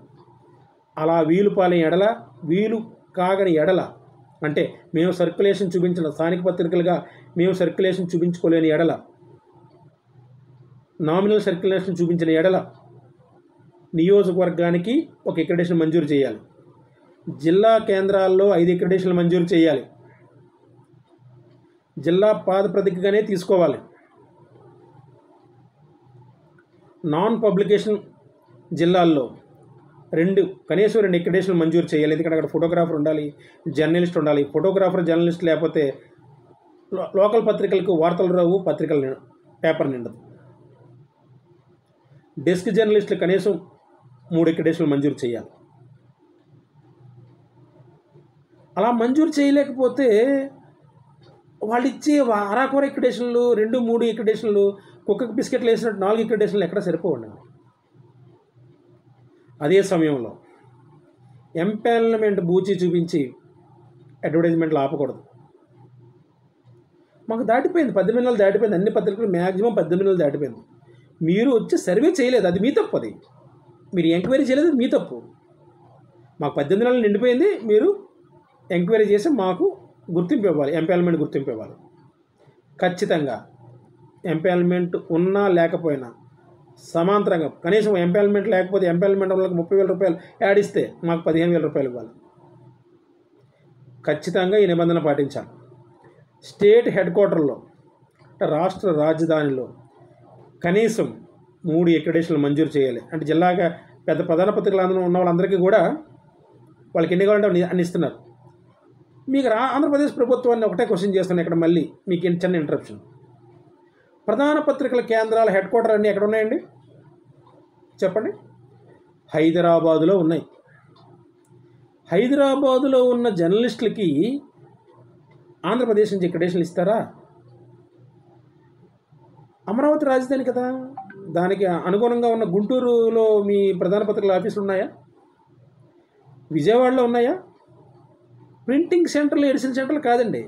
Speaker 1: అలా వీలు పాలైన ఎడల, వీలు కాగని ఎడల, అంటే మేము సర్క్యులేషన్ చూపించిన స్థానిక పత్రికలుగా మేము సర్క్యులేషన్ చూపించుకోలేని ఎడల, నామినల్ సర్క్యులేషన్ చూపించిన ఎడల నియోజకవర్గానికి ఒక అక్రెడిటేషన్ మంజూరు చేయాలి. జిల్లా కేంద్రాల్లో 5 అక్రెడిటేషన్లు మంజూరు చేయాలి. జిల్లా ప్రాతిపదికగానే తీసుకోవాలి. నాన్ పబ్లికేషన్ జిల్లాల్లో కనీసం 2 అక్రెడిటేషన్లు మంజూరు చేయాలి. ఎందుకంటే అక్కడ ఫోటోగ్రాఫర్ ఉండాలి, జర్నలిస్ట్ ఉండాలి. ఫోటోగ్రాఫర్, జర్నలిస్ట్ లేకపోతే లోకల్ పత్రికలకు వార్తలు రావు, పేపర్ నిండదు. డెస్క్ జర్నలిస్టులు కనీసం 3 అక్రెడిటేషన్లు మంజూరు చేయాలి. అలా మంజూరు చేయలేకపోతే వాళ్ళు ఇచ్చే అరాకొర అక్రెడిటేషన్లు, 2, 3 అక్రెడిటేషన్లు, కుక్కకు బిస్కెట్లు వేసినట్టు 4 అక్రెడిటేషన్లు ఎక్కడ సరిపోవండి. అదే సమయంలో ఎంపానల్మెంట్ బూచి చూపించి అడ్వర్టైజ్మెంట్లు ఆపకూడదు. మాకు దాటిపోయింది, 18 నెలలు దాటిపోయింది. అన్ని పత్రికలు మ్యాక్సిమం 18 నెలలు దాటిపోయింది. మీరు వచ్చి సర్వే చేయలేదు, అది మీ తప్పు. అది మీరు ఎంక్వైరీ చేయలేదు, మీ తప్పు. మాకు 18 నెలలు నిండిపోయింది, మీరు ఎంక్వైరీ చేసి మాకు గుర్తింపు ఇవ్వాలి, ఎంపానల్మెంట్ గుర్తింపు ఇవ్వాలి. ఖచ్చితంగా ఎంపానల్మెంట్ ఉన్నా లేకపోయినా సమాంతరంగా కనీసం ఎంపానల్మెంట్ లేకపోతే ఎంపానల్మెంట్ వాళ్ళకి 30,000 రూపాయలు యాడ్ ఇస్తే మాకు 15,000 రూపాయలు ఇవ్వాలి. ఖచ్చితంగా ఈ నిబంధన పాటించాలి. స్టేట్ హెడ్ క్వార్టర్లో, రాష్ట్ర రాజధానిలో కనీసం 3 అక్రెడిటేషన్లు మంజూరు చేయాలి. అంటే జిల్లాగా పెద్ద ప్రధాన పత్రికలు అందరూ ఉన్న వాళ్ళందరికీ కూడా వాళ్ళకి ఎన్ని కావాలంటే అన్ని ఇస్తున్నారు. మీకు ఆంధ్రప్రదేశ్ ప్రభుత్వాన్ని ఒకటే క్వశ్చన్ చేస్తున్నాను ఇక్కడ, మళ్ళీ మీకు చిన్న ఇంటరప్షన్. ప్రధాన పత్రికల కేంద్రాల హెడ్ క్వార్టర్ అన్నీ ఎక్కడ ఉన్నాయండి చెప్పండి? హైదరాబాదులో ఉన్నాయి. హైదరాబాదులో ఉన్న జర్నలిస్టులకి ఆంధ్రప్రదేశ్ నుంచి అక్రెడిటేషన్లు ఇస్తారా? అమరావతి రాజధాని కదా, దానికి అనుగుణంగా ఉన్న గుంటూరులో మీ ప్రధాన పత్రికల ఆఫీసులు ఉన్నాయా? విజయవాడలో ఉన్నాయా? ప్రింటింగ్ సెంటర్లు, ఎడిషన్ సెంటర్లు కాదండి,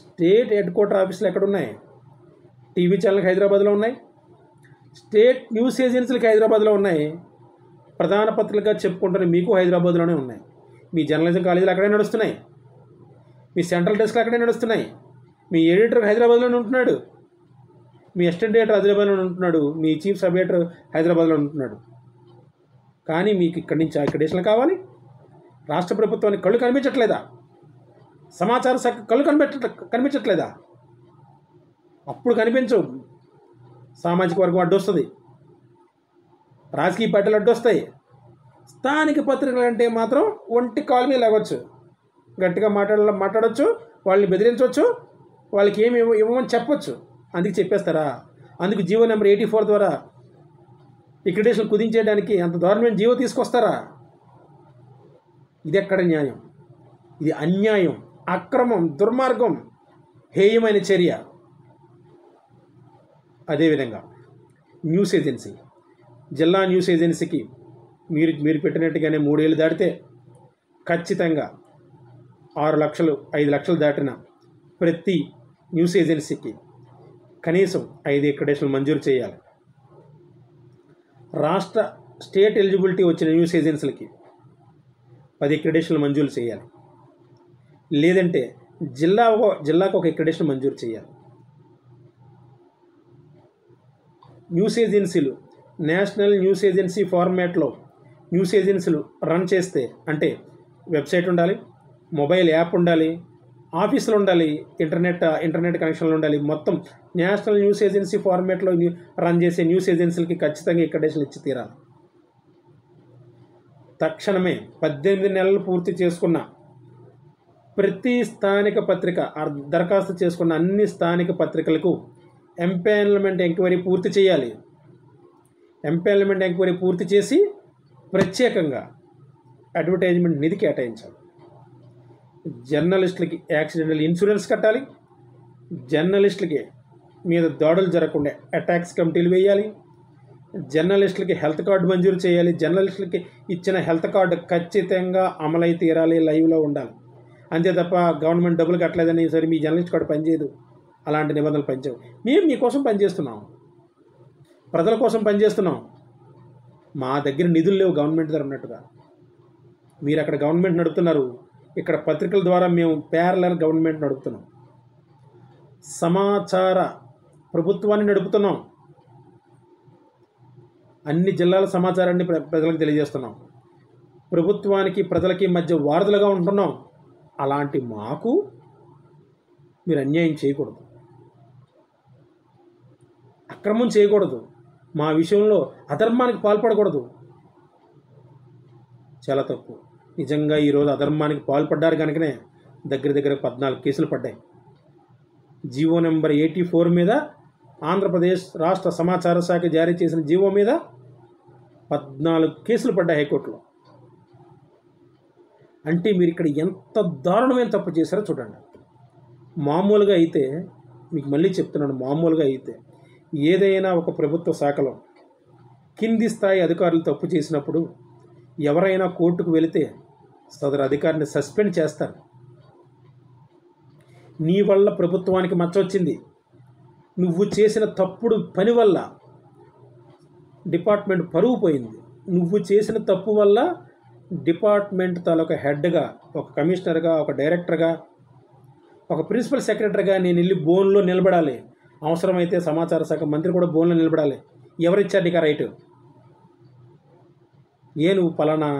Speaker 1: స్టేట్ హెడ్ క్వార్టర్ ఆఫీసులు ఎక్కడ ఉన్నాయి? టీవీ ఛానల్కి హైదరాబాద్లో ఉన్నాయి, స్టేట్ న్యూస్ ఏజెన్సీలకు హైదరాబాద్లో ఉన్నాయి. ప్రధాన పత్రికగా చెప్పుకుంటున్న మీకు హైదరాబాద్లోనే ఉన్నాయి. మీ జర్నలిజం కాలేజీలు అక్కడే నడుస్తున్నాయి, మీ సెంట్రల్ డెస్క్లు అక్కడే నడుస్తున్నాయి, మీ ఎడిటర్ హైదరాబాద్లోనే ఉంటున్నాడు, మీ అసిస్టెంట్ ఎడిటర్ హైదరాబాద్లో ఉంటున్నాడు, మీ చీఫ్ సబ్ ఎడిటర్ హైదరాబాద్లో ఉంటున్నాడు. కానీ మీకు ఇక్కడి నుంచి అక్రెడిటేషన్లు కావాలి. రాష్ట్ర ప్రభుత్వానికి కళ్ళు కనిపించట్లేదా? సమాచార శాఖ కళ్ళు కనిపించట్లేదా? అప్పుడు కనిపించవు. సామాజిక వర్గం అడ్డొస్తుంది, రాజకీయ పార్టీలు అడ్డొస్తాయి. స్థానిక పత్రికలు అంటే మాత్రం ఒంటి కాలు మీద లేవచ్చు, గట్టిగా మాట్లాడవచ్చు, వాళ్ళని బెదిరించవచ్చు, వాళ్ళకి ఏమి ఇవ్వమని చెప్పవచ్చు. అందుకు చెప్పేస్తారా? అందుకు జీవో నెంబర్ 84 ద్వారా అక్రెడిటేషన్ కుదించేయడానికి అంత దారుణమైన జీవో తీసుకొస్తారా? ఇది ఎక్కడ న్యాయం? ఇది అన్యాయం, అక్రమం, దుర్మార్గం, హేయమైన చర్య. అదేవిధంగా న్యూస్ ఏజెన్సీ, జిల్లా న్యూస్ ఏజెన్సీకి మీరు పెట్టినట్టుగానే 3 ఏళ్ళు దాటితే ఖచ్చితంగా 6 లక్షలు 5 లక్షలు దాటిన ప్రతి న్యూస్ ఏజెన్సీకి కనీసం 5 అక్రెడిటేషన్లు మంజూరు చేయాలి. స్టేట్ ఎలిజిబిలిటీ వచ్చిన న్యూస్ ఏజెన్సీలకి 10 అక్రెడిటేషన్లు మంజూరు చేయాలి. లేదంటే జిల్లాకు ఒక అక్రెడిటేషన్ మంజూరు చేయాలి. న్యూస్ ఏజెన్సీలు నేషనల్ న్యూస్ ఏజెన్సీ ఫార్మాట్లో న్యూస్ ఏజెన్సీలు రన్ చేస్తే, అంటే వెబ్సైట్ ఉండాలి, మొబైల్ యాప్ ఉండాలి, ఆఫీసులు ఉండాలి, ఇంటర్నెట్ కనెక్షన్లు ఉండాలి. మొత్తం నేషనల్ న్యూస్ ఏజెన్సీ ఫార్మాట్లో రన్ చేసే న్యూస్ ఏజెన్సీలకి ఖచ్చితంగా అక్రెడిటేషన్ ఇచ్చి తీరాలి. తక్షణమే 18 నెలలు పూర్తి చేసుకున్న ప్రతి స్థానిక పత్రిక, దరఖాస్తు చేసుకున్న అన్ని స్థానిక పత్రికలకు ఎంపానల్మెంట్ ఎంక్వైరీ పూర్తి చేయాలి. ఎంపానల్మెంట్ ఎంక్వైరీ పూర్తి చేసి ప్రత్యేకంగా అడ్వర్టైజ్మెంట్ నిధి కేటాయించాలి. జర్నలిస్టులకి యాక్సిడెంటల్ ఇన్సూరెన్స్ కట్టాలి. జర్నలిస్టులకి మీద దాడులు జరగకుండా అటాక్స్ కమిటీలు వేయాలి. జర్నలిస్టులకి హెల్త్ కార్డు మంజూరు చేయాలి. జర్నలిస్టులకి ఇచ్చిన హెల్త్ కార్డు ఖచ్చితంగా అమలై తీరాలి, లైవ్లో ఉండాలి. అంతే తప్ప గవర్నమెంట్ డబ్బులు కట్టలేదని సరే మీ జర్నలిస్ట్ కార్డు పనిచేయదు, అలాంటి నిబంధనలు పనిచేయవు. మేము మీకోసం పనిచేస్తున్నాం, ప్రజల కోసం పనిచేస్తున్నాం. మా దగ్గర నిధులు లేవు గవర్నమెంట్ దగ్గర ఉన్నట్టుగా. మీరు అక్కడ గవర్నమెంట్ నడుపుతున్నారు, ఇక్కడ పత్రికల ద్వారా మేము ప్యారలల్ గవర్నమెంట్ నడుపుతున్నాం. సమాచార ప్రభుత్వాన్ని నడుపుతున్నాం. అన్ని జిల్లాల సమాచారాన్ని ప్రజలకు తెలియజేస్తున్నాం. ప్రభుత్వానికి ప్రజలకి మధ్య వారధులుగా ఉంటున్నాం. అలాంటి మాకు మీరు అన్యాయం చేయకూడదు, అక్రమం చేయకూడదు, మా విషయంలో అధర్మానికి పాల్పడకూడదు. చాలా తప్పు. నిజంగా ఈరోజు అధర్మానికి పాల్పడ్డారు కనుకనే దగ్గర 14 కేసులు పడ్డాయి. జీవో నెంబర్ 84 మీద, ఆంధ్రప్రదేశ్ రాష్ట్ర సమాచార శాఖ జారీ చేసిన జీవో మీద 14 కేసులు పడ్డాయి హైకోర్టులో. అంటే మీరు ఇక్కడ ఎంత దారుణమైన తప్పు చేశారో చూడండి. మామూలుగా అయితే, మీకు మళ్ళీ చెప్తున్నాను, మామూలుగా అయితే ఏదైనా ఒక ప్రభుత్వ శాఖలో కింది స్థాయి అధికారులు తప్పు చేసినప్పుడు ఎవరైనా కోర్టుకు వెళితే సదరు అధికారిని సస్పెండ్ చేస్తారు. నీ వల్ల ప్రభుత్వానికి మచ్చ వచ్చింది, నువ్వు చేసిన తప్పుడు పని వల్ల డిపార్ట్మెంట్ పరువు పోయింది, నువ్వు చేసిన తప్పు వల్ల డిపార్ట్మెంట్ తాలూకా హెడ్గా, ఒక కమిషనర్గా, ఒక డైరెక్టర్గా, ఒక ప్రిన్సిపల్ సెక్రటరీగా నేను వెళ్ళి బోన్లో నిలబడాలి. అవసరమైతే సమాచార శాఖ మంత్రి కూడా బోన్లో నిలబడాలి. ఎవరిచ్చారు నీకు రైటు? నువ్వు పలానా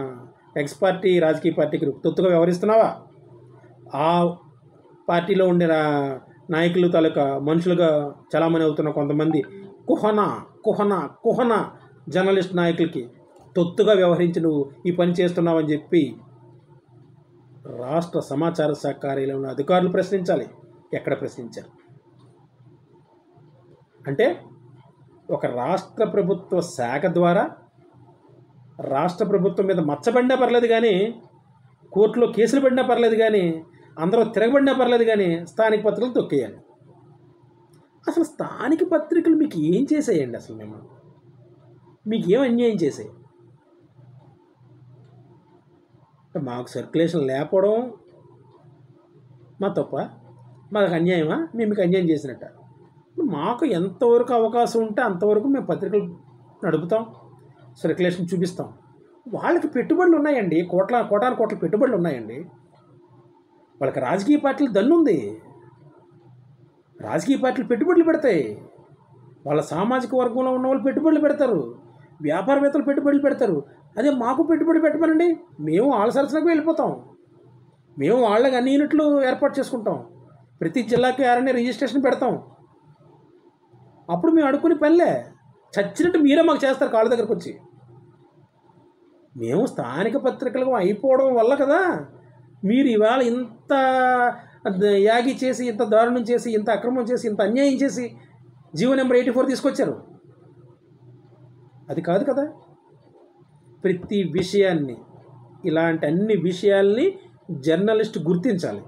Speaker 1: ఎక్స్ పార్టీ రాజకీయ పార్టీకి తొత్తుగా వ్యవహరిస్తున్నావా? ఆ పార్టీలో ఉండే నాయకులు తాలూకా మనుషులుగా చలామణి అవుతున్న కొంతమంది కుహన జర్నలిస్ట్ నాయకులకి తొత్తుగా వ్యవహరించి నువ్వు ఈ పని చేస్తున్నావని చెప్పి రాష్ట్ర సమాచార శాఖ కార్యాలయంలో అధికారులు ప్రశ్నించాలి. ఎక్కడ ప్రశ్నించారు? అంటే ఒక రాష్ట్ర ప్రభుత్వ శాఖ ద్వారా రాష్ట్ర ప్రభుత్వం మీద మచ్చబడినా పర్లేదు కానీ, కోర్టులో కేసులు పడినా పర్లేదు కానీ, అందరూ తిరగబడినా పర్లేదు కానీ స్థానిక పత్రికలు తొక్కేయాలి. అసలు స్థానిక పత్రికలు మీకు ఏం చేసేయండి? అసలు మీకు ఏం అన్యాయం చేసాయి? మాకు సర్క్యులేషన్ లేకపోవడం మా తప్ప? మాకు అన్యాయమా? మేము మీకు అన్యాయం చేసినట్ట? మాకు ఎంతవరకు అవకాశం ఉంటే అంతవరకు మేము పత్రికలు నడుపుతాం, సర్క్యులేషన్ చూపిస్తాం. వాళ్ళకి పెట్టుబడులు ఉన్నాయండి, కోటాను పెట్టుబడులు ఉన్నాయండి. వాళ్ళకి రాజకీయ పార్టీలు దన్నుంది. రాజకీయ పార్టీలు పెట్టుబడులు పెడతాయి. వాళ్ళ సామాజిక వర్గంలో ఉన్న వాళ్ళు పెట్టుబడులు పెడతారు, వ్యాపారవేత్తలు పెట్టుబడులు పెడతారు. అదే మాకు పెట్టుబడి పెట్టమనండి, మేము వాళ్ళ సరసనకు వెళ్ళిపోతాం. మేము వాళ్ళకి అన్ని యూనిట్లు ఏర్పాటు చేసుకుంటాం, ప్రతి జిల్లాకి ఆర్ఎన్ఏ రిజిస్ట్రేషన్ పెడతాం. అప్పుడు మేము అడుక్కుని పనిలే, చచ్చినట్టు మీరే మాకు చేస్తారు కాళ్ళ దగ్గరకు వచ్చి. మేము స్థానిక పత్రికలకు అయిపోవడం వల్ల కదా మీరు ఇవాళ ఇంత యాగి చేసి, ఇంత దారుణం చేసి, ఇంత అక్రమం చేసి, ఇంత అన్యాయం చేసి జీవో నెంబర్ 84 తీసుకొచ్చారు. అది కాదు కదా. ప్రతి విషయాన్ని, ఇలాంటి అన్ని విషయాల్ని జర్నలిస్టు గుర్తించాలి.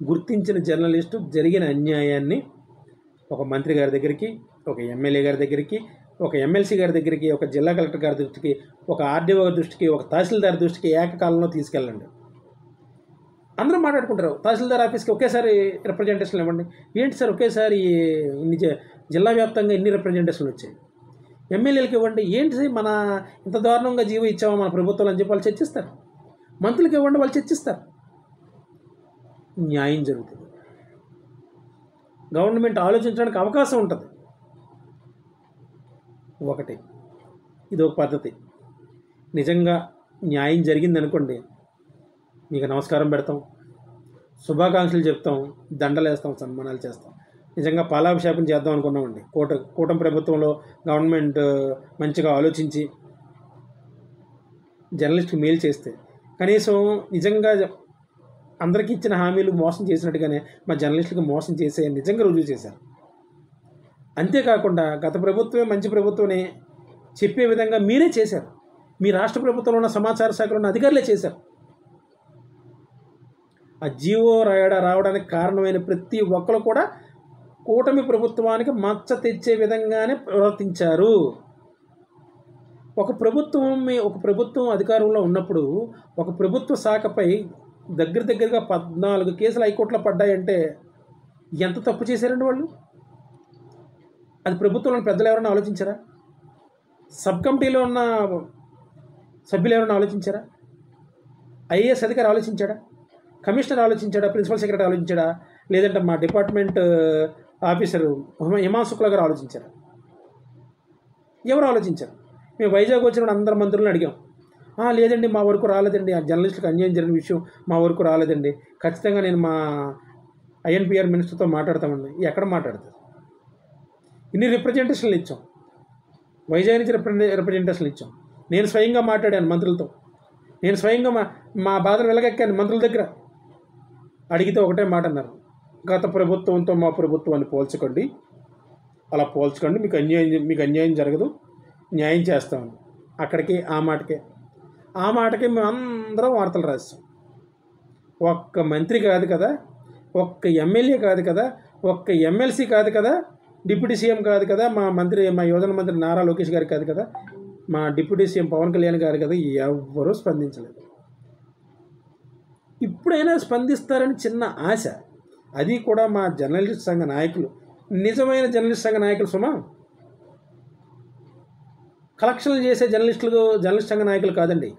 Speaker 1: గుర్తించిన జర్నలిస్టు జరిగిన అన్యాయాన్ని ఒక మంత్రి గారి దగ్గరికి, ఒక ఎమ్మెల్యే గారి దగ్గరికి, ఒక ఎమ్మెల్సీ గారి దగ్గరికి, ఒక జిల్లా కలెక్టర్ గారి దృష్టికి, ఒక ఆర్డీఓ దృష్టికి, ఒక తహసీల్దార్ దృష్టికి ఏకకాలంలో తీసుకెళ్ళండి. అందరూ మాట్లాడుకుంటారు. తహసీల్దార్ ఆఫీస్కి ఒకేసారి రిప్రజెంటేషన్లు ఇవ్వండి. ఏంటి సార్ ఒకేసారి ఇన్ని జిల్లా వ్యాప్తంగా ఎన్ని రిప్రజెంటేషన్లు వచ్చాయి? ఎమ్మెల్యేలకు ఇవ్వండి. ఏంటి మన ఇంత దారుణంగా జీవో ఇచ్చామో మన ప్రభుత్వం అని చెప్పి వాళ్ళు చర్చిస్తారు. మంత్రులకు ఇవ్వండి, వాళ్ళు చర్చిస్తారు. న్యాయం జరుగుతుంది. గవర్నమెంట్ ఆలోచించడానికి అవకాశం ఉంటుంది. ఒకటి ఇది ఒక పద్ధతి. నిజంగా న్యాయం జరిగిందనుకోండి, మీకు నమస్కారం పెడతాం, శుభాకాంక్షలు చెప్తాం, దండలేస్తాం, సన్మానాలు చేస్తాం. నిజంగా పాలాభిషేకం చేద్దాం అనుకున్నామండి. కూటమి ప్రభుత్వంలో గవర్నమెంట్ మంచిగా ఆలోచించి జర్నలిస్ట్కి మేలు చేస్తే, కనీసం నిజంగా అందరికీ ఇచ్చిన హామీలు మోసం చేసినట్టుగానే మా జర్నలిస్టులకు మోసం చేసే నిజంగా రుజువు చేశారు. అంతేకాకుండా గత ప్రభుత్వమే మంచి ప్రభుత్వమే చెప్పే విధంగా మీరే చేశారు. మీ రాష్ట్ర ప్రభుత్వంలో ఉన్న సమాచార శాఖలో ఉన్న అధికారులే చేశారు. ఆ జీవో రావడానికి కారణమైన ప్రతి ఒక్కరు కూడా కూటమి ప్రభుత్వానికి మచ్చ తెచ్చే విధంగానే ప్రవర్తించారు. ఒక ప్రభుత్వం అధికారంలో ఉన్నప్పుడు ఒక ప్రభుత్వ శాఖపై దగ్గరగా 14 కేసులు హైకోర్టులో పడ్డాయంటే ఎంత తప్పు చేశారండి వాళ్ళు? అది ప్రభుత్వంలోని పెద్దలు ఎవరైనా ఆలోచించారా? సబ్ కమిటీలో ఉన్న సభ్యులు ఎవరైనా ఆలోచించారా? ఐఏఎస్ అధికారి ఆలోచించాడా? కమిషనర్ ఆలోచించాడా? ప్రిన్సిపల్ సెక్రటరీ ఆలోచించాడా? లేదంటే మా డిపార్ట్మెంట్ ఆఫీసరు హిమాంశు శుక్లా గారు ఆలోచించారా? ఎవరు ఆలోచించారు? మేము వైజాగ్ వచ్చినప్పుడు అందరు మంత్రులను అడిగాం. లేదండి మా వరకు రాలేదండి, ఆ జర్నలిస్టులకు అన్యాయం జరిగిన విషయం మా వరకు రాలేదండి, ఖచ్చితంగా నేను మా ఐఎన్పిఆర్ మినిస్టర్తో మాట్లాడతామండి. ఎక్కడ మాట్లాడతారు? ఇన్ని రిప్రజెంటేషన్లు ఇచ్చాం, వైజాగ్ నుంచి రిప్రజెంటేషన్లు ఇచ్చాం. నేను స్వయంగా మాట్లాడాను మంత్రులతో, నేను స్వయంగా మా బాధను వెలగెక్కాను మంత్రుల దగ్గర. అడిగితే ఒకటే మాట అన్నారు, గత ప్రభుత్వంతో మా ప్రభుత్వాన్ని పోల్చకండి, అలా పోల్చకండి, మీకు అన్యాయం జరగదు, న్యాయం చేస్తామని. అక్కడికి ఆ మాటకే మేము అందరం వార్తలు రాస్తాం. ఒక్క మంత్రి కాదు కదా, ఒక్క ఎమ్మెల్యే కాదు కదా, ఒక్క ఎమ్మెల్సీ కాదు కదా, డిప్యూటీ సీఎం కాదు కదా, మా యువజన మంత్రి నారా లోకేష్ గారు కాదు కదా, మా డిప్యూటీ సీఎం పవన్ కళ్యాణ్ గారు కదా, ఎవ్వరూ స్పందించలేదు. ఇప్పుడైనా స్పందిస్తారని చిన్న ఆశ, అది కూడా మా జర్నలిస్ట్ సంఘ నాయకులు, నిజమైన జర్నలిస్ట్ సంఘ నాయకులు సుమా, కలెక్షన్లు చేసే జర్నలిస్ట్ సంఘ నాయకులు కాదండి.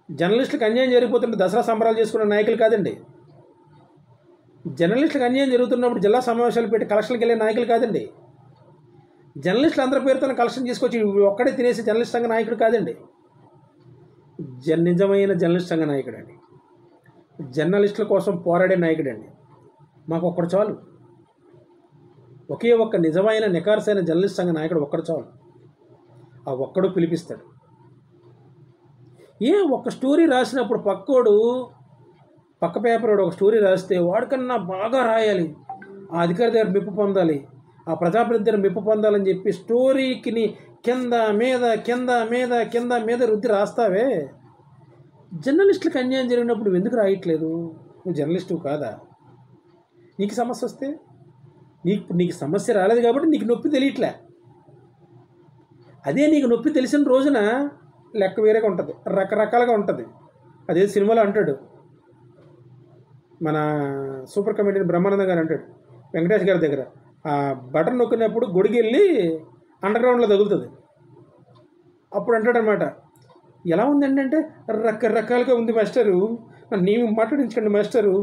Speaker 1: జర్నలిస్టులకు అన్యాయం జరిగిపోతుంటే దసరా సంబరాలు చేసుకున్న నాయకులు కాదండి. జర్నలిస్టులకు అన్యాయం జరుగుతున్నప్పుడు జిల్లా సమావేశాలు పెట్టి కలెక్షన్కి వెళ్ళే నాయకులు కాదండి. జర్నలిస్టులు అందరి పేరుతో కలెక్షన్ తీసుకొచ్చి ఒక్కడే తినేసి జర్నలిస్ట్ సంఘ నాయకుడు కాదండి. నిజమైన జర్నలిస్ట్ సంఘ నాయకుడు అండి, జర్నలిస్టుల కోసం పోరాడే నాయకుడు అండి. మాకు ఒక్కడు చాలు, ఒకే ఒక్క నిజమైన నికార్సైన జర్నలిస్ట్ సంఘ నాయకుడు ఒక్కడు చాలు. ఆ ఒక్కడు పిలిపిస్తాడు. ఒక్క స్టోరీ రాసినప్పుడు పక్క పేపర్ వాడు ఒక స్టోరీ రాస్తే వాడికన్నా బాగా రాయాలి, ఆ అధికారి దగ్గర మెప్పు పొందాలి, ఆ ప్రజాప్రతినిధి దగ్గర మెప్పు పొందాలని చెప్పి స్టోరీకి కింద మీద రుద్ది రాస్తావే. జర్నలిస్టులకు అన్యాయం జరిగినప్పుడు నువ్వు ఎందుకు రాయట్లేదు? నువ్వు జర్నలిస్టు కాదా? నీకు సమస్య వస్తే నీకు సమస్య రాలేదు కాబట్టి నీకు నొప్పి తెలియట్లే. అదే నీకు నొప్పి తెలిసిన రోజున లెక్క వేరేగా ఉంటుంది, రకరకాలుగా ఉంటుంది. అదే సినిమాలో అంటాడు మన సూపర్ కమెడియన్ బ్రహ్మానందం గారు అంటాడు వెంకటేష్ గారి దగ్గర, ఆ బటన్ నొక్కినప్పుడు గొడిగి వెళ్ళి అండర్ గ్రౌండ్లో తగులుతుంది. అప్పుడు అంటాడు అనమాట, ఎలా ఉందండి అంటే, రకరకాలుగా ఉంది మాస్టరు, నీవు మాట్లాడించకండి మాస్టరు,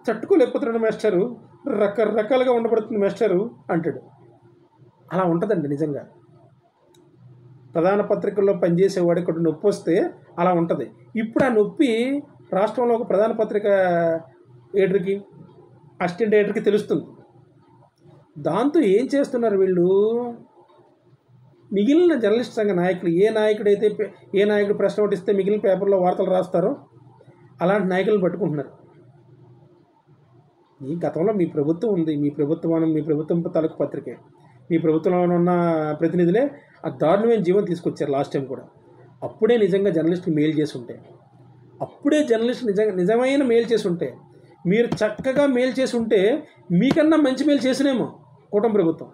Speaker 1: తట్టుకోలేకపోతున్నాడు మాస్టరు, రకరకాలుగా ఉండబడుతుంది మాస్టరు అంటాడు. అలా ఉంటుందండి నిజంగా. ప్రధాన పత్రికల్లో పనిచేసేవాడు ఇక్కడ నొప్పి వస్తే అలా ఉంటుంది. ఇప్పుడు ఆ నొప్పి రాష్ట్రంలో ఒక ప్రధాన పత్రిక ఎడిటర్కి, అసిస్టెంట్ ఎడిటర్కి తెలుస్తుంది. దాంతో ఏం చేస్తున్నారు వీళ్ళు? మిగిలిన జర్నలిస్ట్ సంఘ నాయకులు, ఏ నాయకుడు ప్రశ్న ఒకటి ఇస్తే మిగిలిన పేపర్లో వార్తలు రాస్తారో అలాంటి నాయకులను పట్టుకుంటున్నారు. ఈ గతంలో మీ ప్రభుత్వం ఉంది, మీ ప్రభుత్వం తాలూకు పత్రికే, మీ ప్రభుత్వంలో ఉన్న ప్రతినిధులే ఆ దారుణమైన జీవనం తీసుకొచ్చారు లాస్ట్ టైం కూడా. అప్పుడే నిజంగా జర్నలిస్ట్కి మేలు చేసి ఉంటే, నిజమైన మేలు చేసి ఉంటే, మీరు చక్కగా మేలు చేసి ఉంటే మీకన్నా మంచి మేలు చేసినేమో కూటమి ప్రభుత్వం,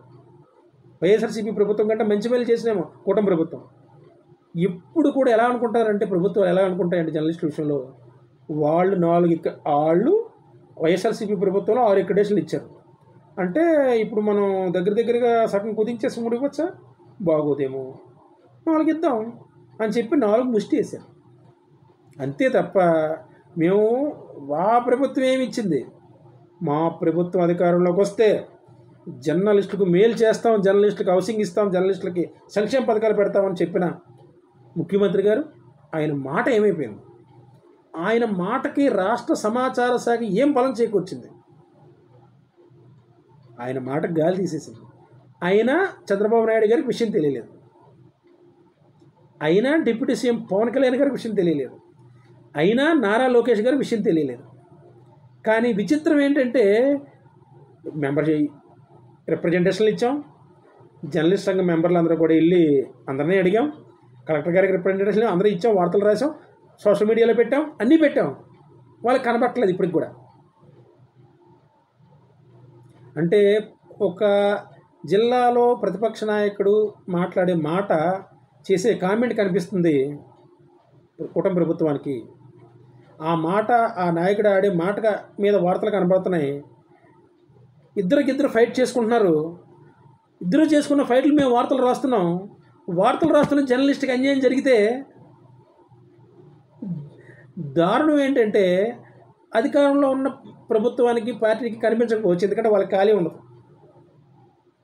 Speaker 1: వైఎస్ఆర్సీపీ ప్రభుత్వం కంటే మంచి మేలు చేసినేమో కూటమి ప్రభుత్వం. ఎప్పుడు కూడా ఎలా అనుకుంటారంటే, ప్రభుత్వాలు ఎలా అనుకుంటాయంటే జర్నలిస్టుల విషయంలో, వాళ్ళు వైఎస్ఆర్సీపీ ప్రభుత్వంలో 6 ఎక్కడేషన్లు ఇచ్చారు అంటే ఇప్పుడు మనం దగ్గరగా సగం కుదించేసి 3 ఇవ్వచ్చా? బాగోదేమో, 4 ఇద్దాం అని చెప్పి 4 ముష్టి వేశారు. అంతే తప్ప మేము మా ప్రభుత్వం ఏమి ఇచ్చింది? మా ప్రభుత్వం అధికారంలోకి వస్తే జర్నలిస్టులకు మేలు చేస్తాం, జర్నలిస్టులకు హౌసింగ్ ఇస్తాం, జర్నలిస్టులకి సంక్షేమ పథకాలు పెడతామని చెప్పిన ముఖ్యమంత్రి గారు, ఆయన మాట ఏమైపోయింది? ఆయన మాటకి రాష్ట్ర సమాచార శాఖ ఏం బలం చేకూర్చింది? ఆయన మాటకు గాలి తీసేసింది. అయినా చంద్రబాబు నాయుడు గారికి విషయం తెలియలేదు, అయినా డిప్యూటీ సీఎం పవన్ కళ్యాణ్ గారికి విషయం తెలియలేదు, అయినా నారా లోకేష్ గారికి విషయం తెలియలేదు. కానీ విచిత్రం ఏంటంటే, రిప్రజెంటేషన్లు ఇచ్చాం, జర్నలిస్ట్ సంఘం మెంబర్లు అందరూ కూడా వెళ్ళి అందరినీ అడిగాం, కలెక్టర్ గారికి రిప్రజెంటేషన్లు అందరూ ఇచ్చాం, వార్తలు రాసాం, సోషల్ మీడియాలో పెట్టాం, అన్నీ పెట్టాం, వాళ్ళకి కనబట్టలేదు ఇప్పటికి కూడా. అంటే ఒక జిల్లాలో ప్రతిపక్ష నాయకుడు మాట్లాడే మాట, చేసే కామెంట్ కనిపిస్తుంది కూటమి ప్రభుత్వానికి. ఆ మాట, ఆ నాయకుడు ఆడే మాట మీద వార్తలు కనబడుతున్నాయి. ఇద్దరికిద్దరు ఫైట్ చేసుకుంటున్నారు. ఇద్దరు చేసుకున్న ఫైట్లు మేము వార్తలు రాస్తున్నాం. వార్తలు రాస్తున్న జర్నలిస్ట్కి అన్యాయం జరిగితే దారుణం ఏంటంటే అధికారంలో ఉన్న ప్రభుత్వానికి, పార్టీకి కనిపించకపోవచ్చు. ఎందుకంటే వాళ్ళకి ఖాళీ ఉండదు.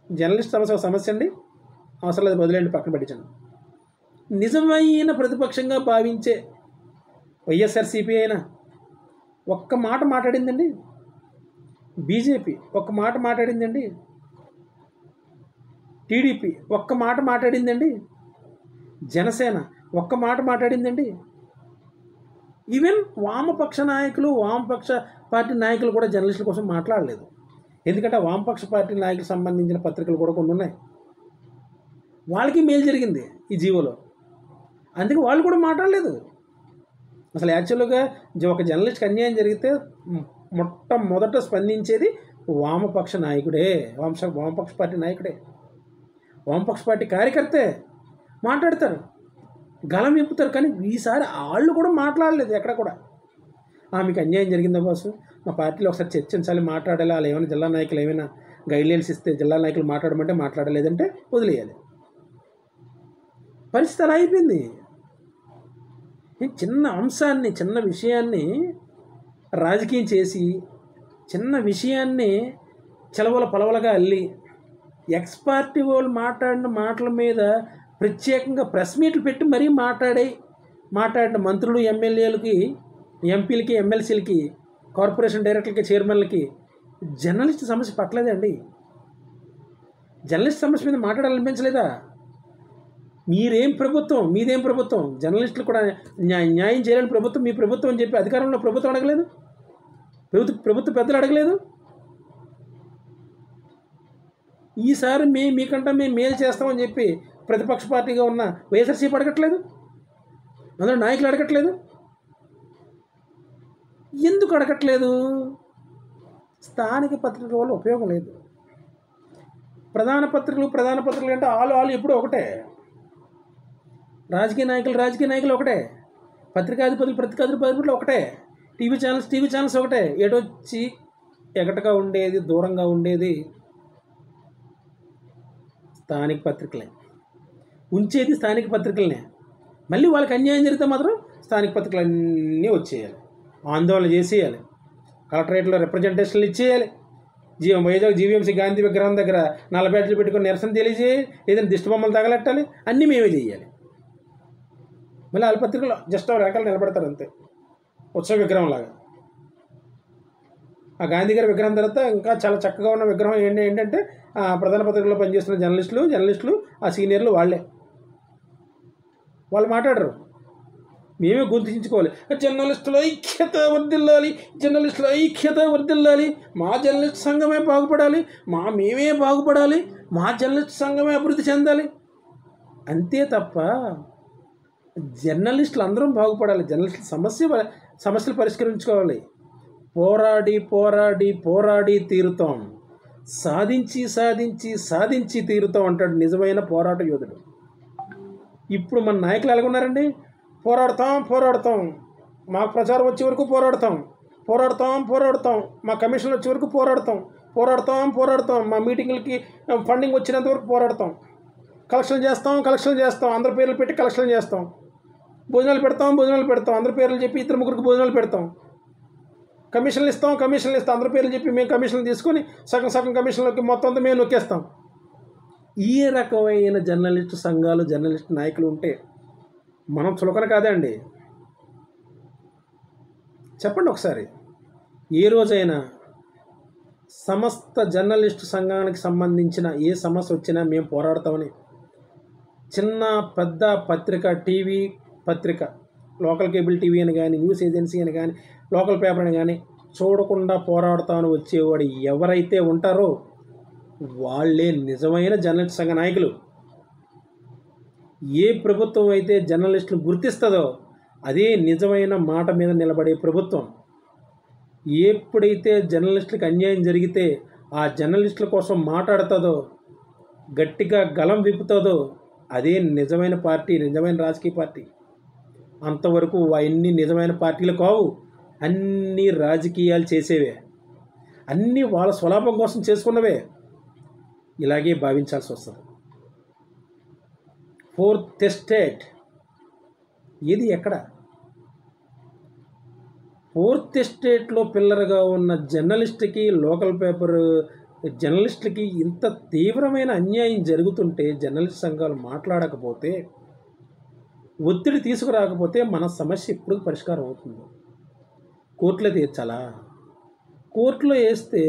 Speaker 1: జర్నలిస్ట్ సమస్య సమస్య అండి, అవసరం లేదు, వదిలేండి, పక్కన పెట్టించండి. నిజమైన ప్రతిపక్షంగా భావించే వైఎస్ఆర్సీపీ అయినా ఒక్క మాట మాట్లాడిందండి. బీజేపీ ఒక్క మాట మాట్లాడిందండి. టీడీపీ ఒక్క మాట మాట్లాడిందండి. జనసేన ఒక్క మాట మాట్లాడిందండి. ఈవెన్ వామపక్ష నాయకులు, వామపక్ష పార్టీ నాయకులు కూడా జర్నలిస్టుల కోసం మాట్లాడలేదు. ఎందుకంటే వామపక్ష పార్టీ నాయకులకు సంబంధించిన పత్రికలు కూడా కొన్ని ఉన్నాయి. వాళ్ళకి మేలు జరిగింది ఈ జీవోలో, అందుకే వాళ్ళు కూడా మాట్లాడలేదు. అసలు యాక్చువల్గా ఒక జర్నలిస్ట్కి అన్యాయం జరిగితే మొట్టమొదట స్పందించేది వామపక్ష నాయకుడే, వామపక్ష పార్టీ నాయకుడే, వామపక్ష పార్టీ కార్యకర్తే మాట్లాడతారు, గలం విప్పుతారు. కానీ ఈసారి వాళ్ళు కూడా మాట్లాడలేదు ఎక్కడ కూడా. మీకు అన్యాయం జరిగిందా బాసు, మా పార్టీలో ఒకసారి చర్చించాలి, మాట్లాడాలి, వాళ్ళు ఏమైనా జిల్లా నాయకులు ఏమైనా గైడ్లైన్స్ ఇస్తే జిల్లా నాయకులు మాట్లాడమంటే మాట్లాడలేదంటే వదిలేయాలి. పరిస్థితి అలా అయిపోయింది. చిన్న అంశాన్ని, చిన్న విషయాన్ని రాజకీయం చేసి, చిన్న విషయాన్ని చెలవల పలవలుగా అల్లి, ఎక్స్ పార్టీ వాళ్ళు మాట్లాడిన మాటల మీద ప్రత్యేకంగా ప్రెస్ మీట్లు పెట్టి మరీ మాట్లాడిన మంత్రులు, ఎమ్మెల్యేలకి, ఎంపీలకి, ఎమ్మెల్సీలకి, కార్పొరేషన్ డైరెక్టర్లకి, చైర్మన్లకి జర్నలిస్ట్ సమస్య పట్టలేదండి. జర్నలిస్ట్ సమస్య మీద మాట్లాడాలనిపించలేదా? మీదేం ప్రభుత్వం, జర్నలిస్టులు కూడా న్యాయం చేయాలని ప్రభుత్వం, మీ ప్రభుత్వం అని చెప్పి అధికారంలో ప్రభుత్వం అడగలేదు, ప్రభుత్వ పెద్దలు అడగలేదు. ఈసారి మీకంటే మేము మేలు చేస్తామని చెప్పి ప్రతిపక్ష పార్టీగా ఉన్న వైఎస్ఆర్సీపీ అడగట్లేదు, అందులో నాయకులు అడగట్లేదు. ఎందుకు అడగట్లేదు? స్థానిక పత్రికల వల్ల ఉపయోగం లేదు. ప్రధాన పత్రికలు అంటే ఆలు ఎప్పుడూ ఒకటే, రాజకీయ నాయకులు ఒకటే, పత్రికాధిపతులు ఒకటే, టీవీ ఛానల్స్ ఒకటే. ఎటొచ్చి ఎగటగా ఉండేది, దూరంగా ఉండేది స్థానిక పత్రికలే, ఉంచేది స్థానిక పత్రికలనే. మళ్ళీ వాళ్ళకి అన్యాయం జరిగితే మాత్రం స్థానిక పత్రికలన్నీ వచ్చేయాలి, ఆందోళన చేసేయాలి, కలెక్టరేట్లో రిప్రజెంటేషన్లు ఇచ్చేయాలి, వైజాగ్ జీవీఎంసీ గాంధీ విగ్రహం దగ్గర 4 బ్యాడ్లు పెట్టుకొని నిరసన తెలియజేయాలి, ఏదైనా దిష్టి బొమ్మలు తగలెట్టాలి, అన్నీ మేమే చేయాలి. మళ్ళీ వాళ్ళ పత్రికలు జస్ట్ వెనకాల నిలబడతారు అంతే, ఉత్సవ విగ్రహం లాగా. ఆ గాంధీ గారి విగ్రహం తర్వాత ఇంకా చాలా చక్కగా ఉన్న విగ్రహం ఏంటంటే ప్రధాన పత్రికల్లో పనిచేస్తున్న జర్నలిస్టులు ఆ సీనియర్లు వాళ్ళు మాట్లాడరు, మేమే గుర్తించుకోవాలి. జర్నలిస్టుల ఐక్యత వర్ధిల్లాలి, మా జర్నలిస్ట్ సంఘమే బాగుపడాలి, మేమే బాగుపడాలి, మా జర్నలిస్ట్ సంఘమే అభివృద్ధి చెందాలి, అంతే తప్ప జర్నలిస్టులు అందరం బాగుపడాలి, జర్నలిస్టుల సమస్యలు పరిష్కరించుకోవాలి. పోరాడి తీరుతాం, సాధించి తీరుతాం అంటాడు నిజమైన పోరాట యోధుడు. ఇప్పుడు మన నాయకులు ఎలాగున్నారండి? పోరాడతాం, మాకు ప్రచారం వచ్చే వరకు పోరాడతాం, మా కమిషన్లు వచ్చే వరకు పోరాడతాం, మా మీటింగులకి ఫండింగ్ వచ్చినంత వరకు పోరాడతాం, కలెక్షన్ చేస్తాం, అందరి పేర్లు పెట్టి కలెక్షన్ చేస్తాం, భోజనాలు పెడతాం, అందరి పేర్లు చెప్పి 2-3 భోజనాలు పెడతాం, కమిషన్లు ఇస్తాం, అందరి పేర్లు చెప్పి మేము కమిషన్లు తీసుకొని సగం కమిషన్లోకి మొత్తం అంతా మేము నొక్కేస్తాం. ఈ రకమైన జర్నలిస్టు సంఘాలు, జర్నలిస్టు నాయకులు ఉంటే మనం చులకన కాదే అండి? చెప్పండి ఒకసారి. ఏ రోజైనా సమస్త జర్నలిస్టు సంఘానికి సంబంధించిన ఏ సమస్య వచ్చినా మేము పోరాడతామని చిన్న పెద్ద పత్రిక, టీవీ పత్రిక, లోకల్ కేబుల్ టీవీ అని కానీ, న్యూస్ ఏజెన్సీ అని కానీ, లోకల్ పేపర్ అని కానీ చూడకుండా పోరాడతామని వచ్చేవాడు ఎవరైతే ఉంటారో వాళ్ళే నిజమైన జర్నలిస్ట్ సంఘ నాయకులు. ఏ ప్రభుత్వం అయితే జర్నలిస్టులు గుర్తిస్తుందో అదే నిజమైన మాట మీద నిలబడే ప్రభుత్వం. ఎప్పుడైతే జర్నలిస్టులకు అన్యాయం జరిగితే ఆ జర్నలిస్టుల కోసం మాట్లాడుతుందో, గట్టిగా గలం విప్పుతుందో, అదే నిజమైన పార్టీ, నిజమైన రాజకీయ పార్టీ. అంతవరకు అవన్నీ నిజమైన పార్టీలు కావు, అన్నీ రాజకీయాలు చేసేవే, అన్నీ వాళ్ళ స్వలాభం కోసం చేసుకున్నవే. ఇలాగే భావించాల్సి వస్తుంది. ఫోర్త్ ఎస్టేట్ ఏది ఎక్కడ? ఫోర్త్ ఎస్టేట్లో పిల్లలుగా ఉన్న జర్నలిస్ట్కి, లోకల్ పేపర్ జర్నలిస్టులకి ఇంత తీవ్రమైన అన్యాయం జరుగుతుంటే జర్నలిస్ట్ సంఘాలు మాట్లాడకపోతే, ఒత్తిడి తీసుకురాకపోతే మన సమస్య ఎప్పుడు పరిష్కారం అవుతుంది? కోర్టులో తీర్చాలా? కోర్టులో వేస్తే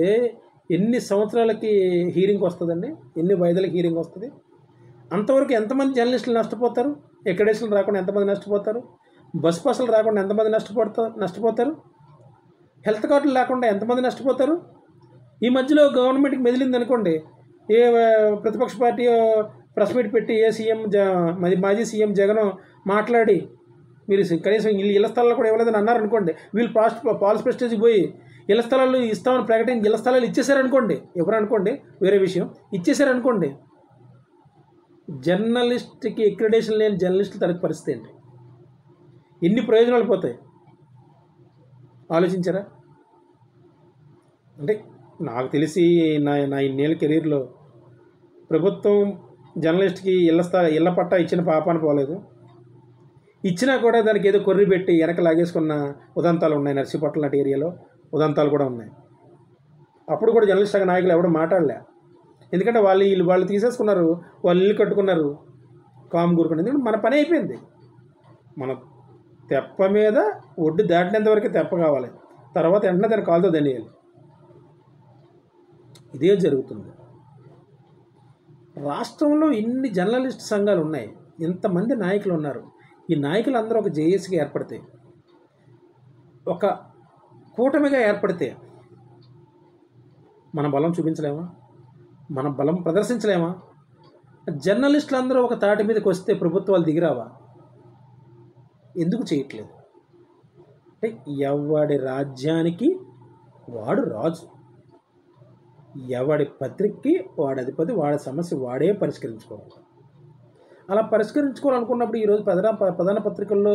Speaker 1: ఎన్ని సంవత్సరాలకి హీరింగ్ వస్తుందండి? ఎన్ని వాయిదాలకి హీరింగ్ వస్తుంది? అంతవరకు ఎంతమంది జర్నలిస్టులు నష్టపోతారు? ఎక్కడేషన్లు రాకుండా ఎంతమంది నష్టపోతారు? బస్ పాసులు రాకుండా ఎంతమంది నష్టపోతారు? హెల్త్ కార్డులు లేకుండా ఎంతమంది నష్టపోతారు? ఈ మధ్యలో గవర్నమెంట్కి మెదిలింది అనుకోండి, ఏ ప్రతిపక్ష పార్టీ ప్రెస్ మీట్ పెట్టి ఏ సీఎం మాజీ సీఎం జగన్ మాట్లాడి మీరు కనీసం ఇళ్ల స్థలాలు కూడా ఇవ్వలేదని అన్నారనుకోండి, వీళ్ళు పాలసీ ప్రెస్టేజ్కి పోయి ఇళ్ల స్థలాలు ఇస్తామని ప్రకటించి ఇళ్ల స్థలాలు ఇచ్చేసారనుకోండి, ఎవరు అనుకోండి వేరే విషయం, ఇచ్చేసారనుకోండి, జర్నలిస్ట్కి ఎక్రిడేషన్ లేని జర్నలిస్టులు తనకి పరిస్థితి ఏంటి? ఎన్ని ప్రయోజనాలు పోతాయి ఆలోచించారా? అంటే నాకు తెలిసి నా ఇన్నేళ్ళ కెరీర్లో ప్రభుత్వం జర్నలిస్ట్కి ఇళ్ల పట్టా ఇచ్చిన పాపాన పోలేదు. ఇచ్చినా కూడా దానికి ఏదో కొర్రి పెట్టి వెనక లాగేసుకున్న ఉదంతాలు ఉన్నాయి. నర్సీపట్నం లాంటి ఏరియాలో ఉదంతాలు కూడా ఉన్నాయి. అప్పుడు కూడా జర్నలిస్ట్ సంఘ నాయకులు ఎవరు మాట్లాడలే, ఎందుకంటే వాళ్ళు తీసేసుకున్నారు, వాళ్ళు ఇల్లు కట్టుకున్నారు, కామ్ కూరుకున్నారు. ఎందుకంటే మన పని అయిపోయింది. మన తెప్ప మీద ఒడ్డు దాటినంత వరకే తెప్ప కావాలి, తర్వాత వెంటనే దాని కాలుతో దండేయాలి. ఇదే జరుగుతుంది. రాష్ట్రంలో ఇన్ని జర్నలిస్ట్ సంఘాలు ఉన్నాయి, ఇంతమంది నాయకులు ఉన్నారు. ఈ నాయకులు అందరూ ఒక జేఏసీగా ఏర్పడితే, ఒక కూటమిగా ఏర్పడితే మన బలం చూపించలేమా? మన బలం ప్రదర్శించలేమా? జర్నలిస్టులు అందరూ ఒక తాటి మీదకి వస్తే ప్రభుత్వాలు దిగిరావా? ఎందుకు చేయట్లేదు? అంటే ఎవడి రాజ్యానికి వాడు రాజు, ఎవడి పత్రికకి వాడి అధిపతి, వాడి సమస్య వాడే పరిష్కరించుకోవాలి. అలా పరిష్కరించుకోవాలనుకున్నప్పుడు ఈరోజు ప్రధాన పత్రికల్లో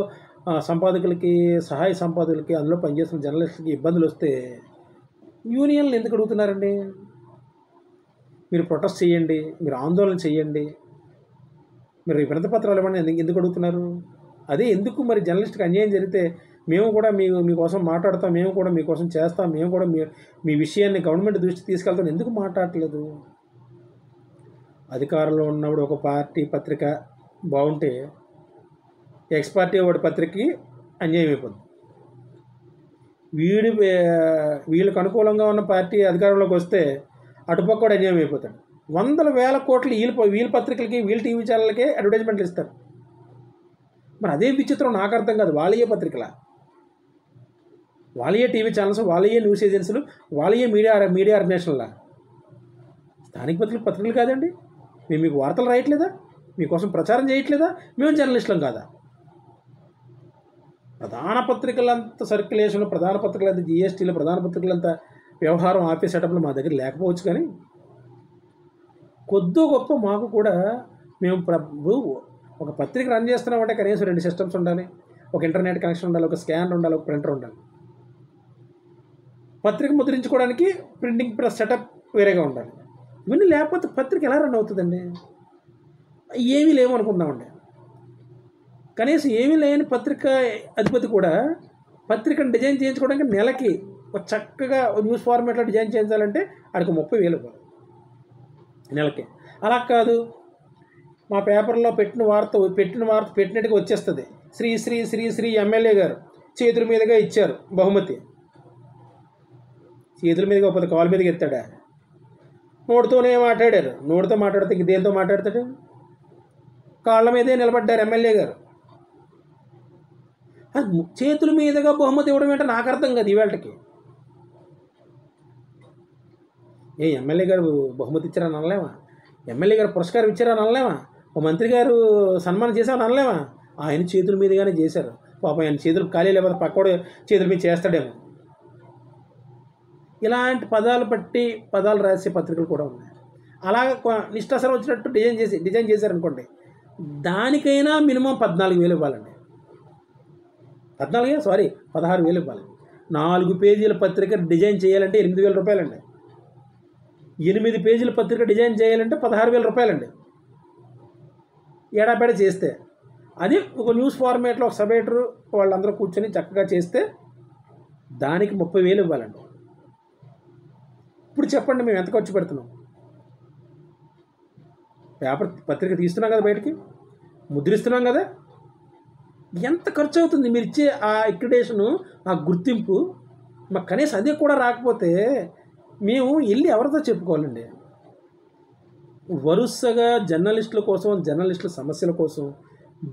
Speaker 1: సంపాదకులకి, సహాయ సంపాదకులకి, అందులో పనిచేస్తున్న జర్నలిస్టులకి ఇబ్బందులు వస్తే యూనియన్లు ఎందుకు అడుగుతున్నారండి? మీరు ప్రొటెస్ట్ చేయండి, మీరు ఆందోళన చేయండి, మీరు వినతి పత్రాలు ఇవ్వండి, ఎందుకు అడుగుతున్నారు? అదే ఎందుకు మరి జర్నలిస్ట్కి అన్యాయం జరిగితే మేము కూడా మీకోసం మాట్లాడతాం, మేము కూడా మీకోసం చేస్తాం, మేము కూడా మీ విషయాన్ని గవర్నమెంట్ దృష్టి తీసుకెళ్తాం, ఎందుకు మాట్లాడట్లేదు? అధికారంలో ఉన్నప్పుడు ఒక పార్టీ పత్రిక బాగుంటే ఎక్స్ పార్టీ వాడి పత్రికకి అన్యాయం అయిపోతుంది. వీళ్ళకు అనుకూలంగా ఉన్న పార్టీ అధికారంలోకి వస్తే అటుపక్క కూడా అన్యాయం అయిపోతాడు. వందల వేల కోట్లు వీళ్ళ పత్రికలకి, వీళ్ళ టీవీ ఛానళ్ళకే అడ్వర్టైజ్మెంట్లు ఇస్తారు. మరి అదే విచిత్రం నాకు అర్థం కాదు. వాళ్ళయే పత్రికల, వాళ్ళయే టీవీ ఛానల్స్, వాళ్ళయే న్యూస్ ఏజెన్సీలు, వాళ్ళయే మీడియా ఆర్గనైజేషన్లా. స్థానిక పత్రికలు కాదండి? మేము మీకు వార్తలు రాయట్లేదా? మీకోసం ప్రచారం చేయట్లేదా? మేము జర్నలిస్టులం కాదా? ప్రధాన పత్రికలంతా సర్క్యులేషన్, ప్రధాన పత్రికలంతా జిఎస్టీలు, ప్రధాన పత్రికలంతా వ్యవహారం ఆఫీస్ సెటప్లు మా దగ్గర లేకపోవచ్చు, కానీ కొద్దో గొప్ప మాకు కూడా మేము ఒక పత్రిక రన్ చేస్తున్నామంటే కనీసం 2 సిస్టమ్స్ ఉండాలి, ఒక ఇంటర్నెట్ కనెక్షన్ ఉండాలి, ఒక స్కానర్ ఉండాలి, ఒక ప్రింటర్ ఉండాలి. పత్రిక ముద్రించుకోవడానికి ప్రింటింగ్ ప్రెస్ సెటప్ వేరేగా ఉండాలి. ఇవన్నీ లేకపోతే పత్రిక ఎలా రన్ అవుతుందండి? ఏమీ లేవనుకుందామండి. కనీసం ఏమీ లేని పత్రిక అధిపతి కూడా పత్రికను డిజైన్ చేయించుకోవడానికి నెలకి ఒక చక్కగా న్యూస్ ఫార్మాట్లో డిజైన్ చేయించాలంటే అడికి 30,000 ఇవ్వాలి నెలకి. అలా కాదు, మా పేపర్లో పెట్టిన వార్త పెట్టినట్టుగా వచ్చేస్తుంది. శ్రీ శ్రీ శ్రీ శ్రీ ఎమ్మెల్యే గారు చేతుల మీదుగా ఇచ్చారు బహుమతి. చేతుల మీదుగా 10 కాళ్ళ మీదకి ఎత్తాడా? నోటితోనే మాట్లాడారు. నోటితో మాట్లాడితే దేంతో మాట్లాడతాడు? కాళ్ళ మీదే నిలబడ్డారు ఎమ్మెల్యే గారు. చేతుల మీదుగా బహుమతి ఇవ్వడం ఏంటో నాకు అర్థం కాదు ఈవేళకి. ఎమ్మెల్యే గారు బహుమతి ఇచ్చారని అనలేమా? ఎమ్మెల్యే గారు పురస్కారం ఇచ్చారని అనలేమా? ఓ మంత్రి గారు సన్మానం చేశారని అనలేమా? ఆయన చేతుల మీదుగానే చేశారు. పాపం ఆయన చేతులు ఖాళీ లేకపోతే పక్కోడు చేతుల మీద చేస్తాడేమో. ఇలాంటి పదాలు పట్టి పదాలు రాసే పత్రికలు కూడా ఉన్నాయి. అలా నిష్ఠాసరం వచ్చినట్టు డిజైన్ చేశారనుకోండి, దానికైనా మినిమం 14,000 ఇవ్వాలండి. 16,000 ఇవ్వాలి. 4 పేజీల పత్రిక డిజైన్ చేయాలంటే 8,000 రూపాయలండి. 8 పేజీల పత్రిక డిజైన్ చేయాలంటే 16,000 రూపాయలండి. ఏడాపెడ చేస్తే అది ఒక న్యూస్ ఫార్మేట్లో ఒక సబ్ ఎడిటర్ వాళ్ళందరూ కూర్చొని చక్కగా చేస్తే దానికి 30,000 ఇవ్వాలండి. ఇప్పుడు చెప్పండి, మేము ఎంత ఖర్చు పెడుతున్నాం? పత్రిక తీస్తున్నాం కదా, బయటికి ముద్రిస్తున్నాం కదా, ఎంత ఖర్చు అవుతుంది? మీరు ఇచ్చే ఆ అక్రిడేషను, ఆ గుర్తింపు మాకు కనీసం అదే కూడా రాకపోతే మేము వెళ్ళి ఎవరితో చెప్పుకోవాలండి? వరుసగా జర్నలిస్టుల కోసం, జర్నలిస్టుల సమస్యల కోసం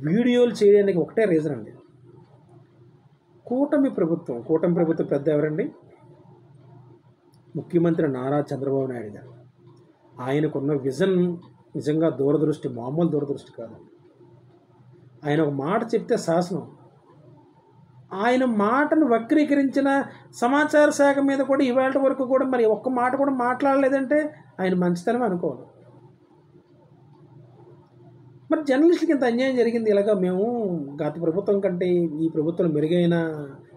Speaker 1: వీడియోలు చేయడానికి ఒకటే రీజన్ అండి. కూటమి ప్రభుత్వం పెద్ద ఎవరండి? ముఖ్యమంత్రి నారా చంద్రబాబు నాయుడు గారు. ఆయనకున్న విజన్ నిజంగా దూరదృష్టి, మామూలు దూరదృష్టి కాదు. ఆయన ఒక మాట చెప్తే శాసనం. ఆయన మాటను వక్రీకరించిన సమాచార శాఖ మీద కూడా ఇవాళ వరకు కూడా మరి ఒక్క మాట కూడా మాట్లాడలేదంటే ఆయన మంచితనం అనుకోవాలి. మరి జర్నలిస్టులకి ఇంత అన్యాయం జరిగింది. ఇలాగా మేము గత ప్రభుత్వం కంటే ఈ ప్రభుత్వం మెరుగైన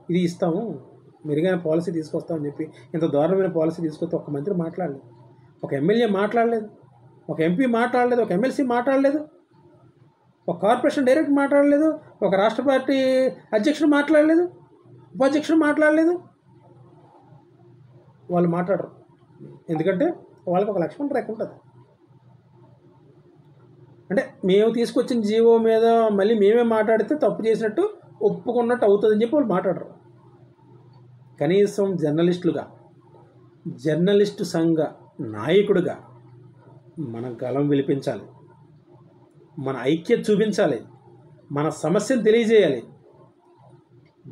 Speaker 1: ఇది ఇస్తాము, మెరుగైన పాలసీ తీసుకొస్తామని చెప్పి ఇంత దారుణమైన పాలసీ తీసుకొస్తే ఒక మంత్రి మాట్లాడలేదు, ఒక ఎమ్మెల్యే మాట్లాడలేదు, ఒక ఎంపీ మాట్లాడలేదు, ఒక ఎమ్మెల్సీ మాట్లాడలేదు, ఒక కార్పొరేషన్ డైరెక్టర్ మాట్లాడలేదు, ఒక రాష్ట్ర పార్టీ అధ్యక్షుడు మాట్లాడలేదు, ఉపాధ్యక్షుడు మాట్లాడలేదు. వాళ్ళు మాట్లాడరు. ఎందుకంటే వాళ్ళకి ఒక లక్ష్మణ రేఖ ఉంటుంది. అంటే మేము తీసుకొచ్చిన జీవో మీద మళ్ళీ మేమే మాట్లాడితే తప్పు చేసినట్టు ఒప్పుకున్నట్టు అవుతుందని చెప్పి వాళ్ళు మాట్లాడరు. కనీసం జర్నలిస్టులుగా, జర్నలిస్టు సంఘ నాయకుడిగా మన గళం విలిపించాలి, మన ఐక్యత చూపించాలి, మన సమస్యను తెలియజేయాలి.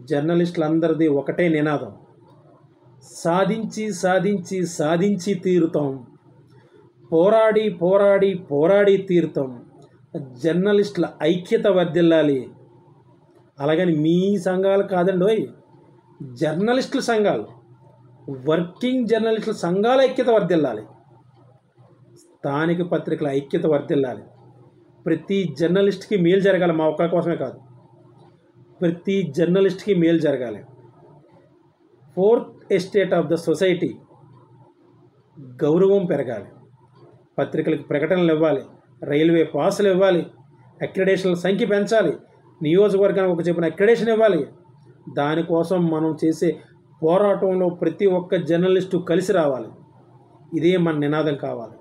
Speaker 1: జర్నలిస్టులందరిది ఒకటే నినాదం, సాధించి సాధించి సాధించి తీరుతాం, పోరాడి పోరాడి పోరాడి తీరుతాం. జర్నలిస్టుల ఐక్యత వర్ధిల్లాలి. అలాగని మీ సంఘాలు కాదండి, జర్నలిస్టుల సంఘాలు, వర్కింగ్ జర్నలిస్టుల సంఘాల ఐక్యత వర్ధిల్లాలి. స్థానిక పత్రికల ఐక్యత వర్ధిల్లాలి. ప్రతి జర్నలిస్ట్కి మేలు జరగాలి. మా ఒక్కరి కోసమే కాదు, ప్రతి జర్నలిస్ట్కి మేలు జరగాలి. Fourth estate of the society గౌరవం పెరగాలి. పత్రికలకు ప్రకటనలు ఇవ్వాలి, రైల్వే పాసులు ఇవ్వాలి, అక్రిడేషన్ల సంఖ్య పెంచాలి, నియోజకవర్గానికి ఒక చెప్పిన అక్రిడేషన్ ఇవ్వాలి. దానికోసం మనం చేసే పోరాటంలో ప్రతి ఒక్క జర్నలిస్టు కలిసి రావాలి. ఇదే మన నినాదం కావాలి.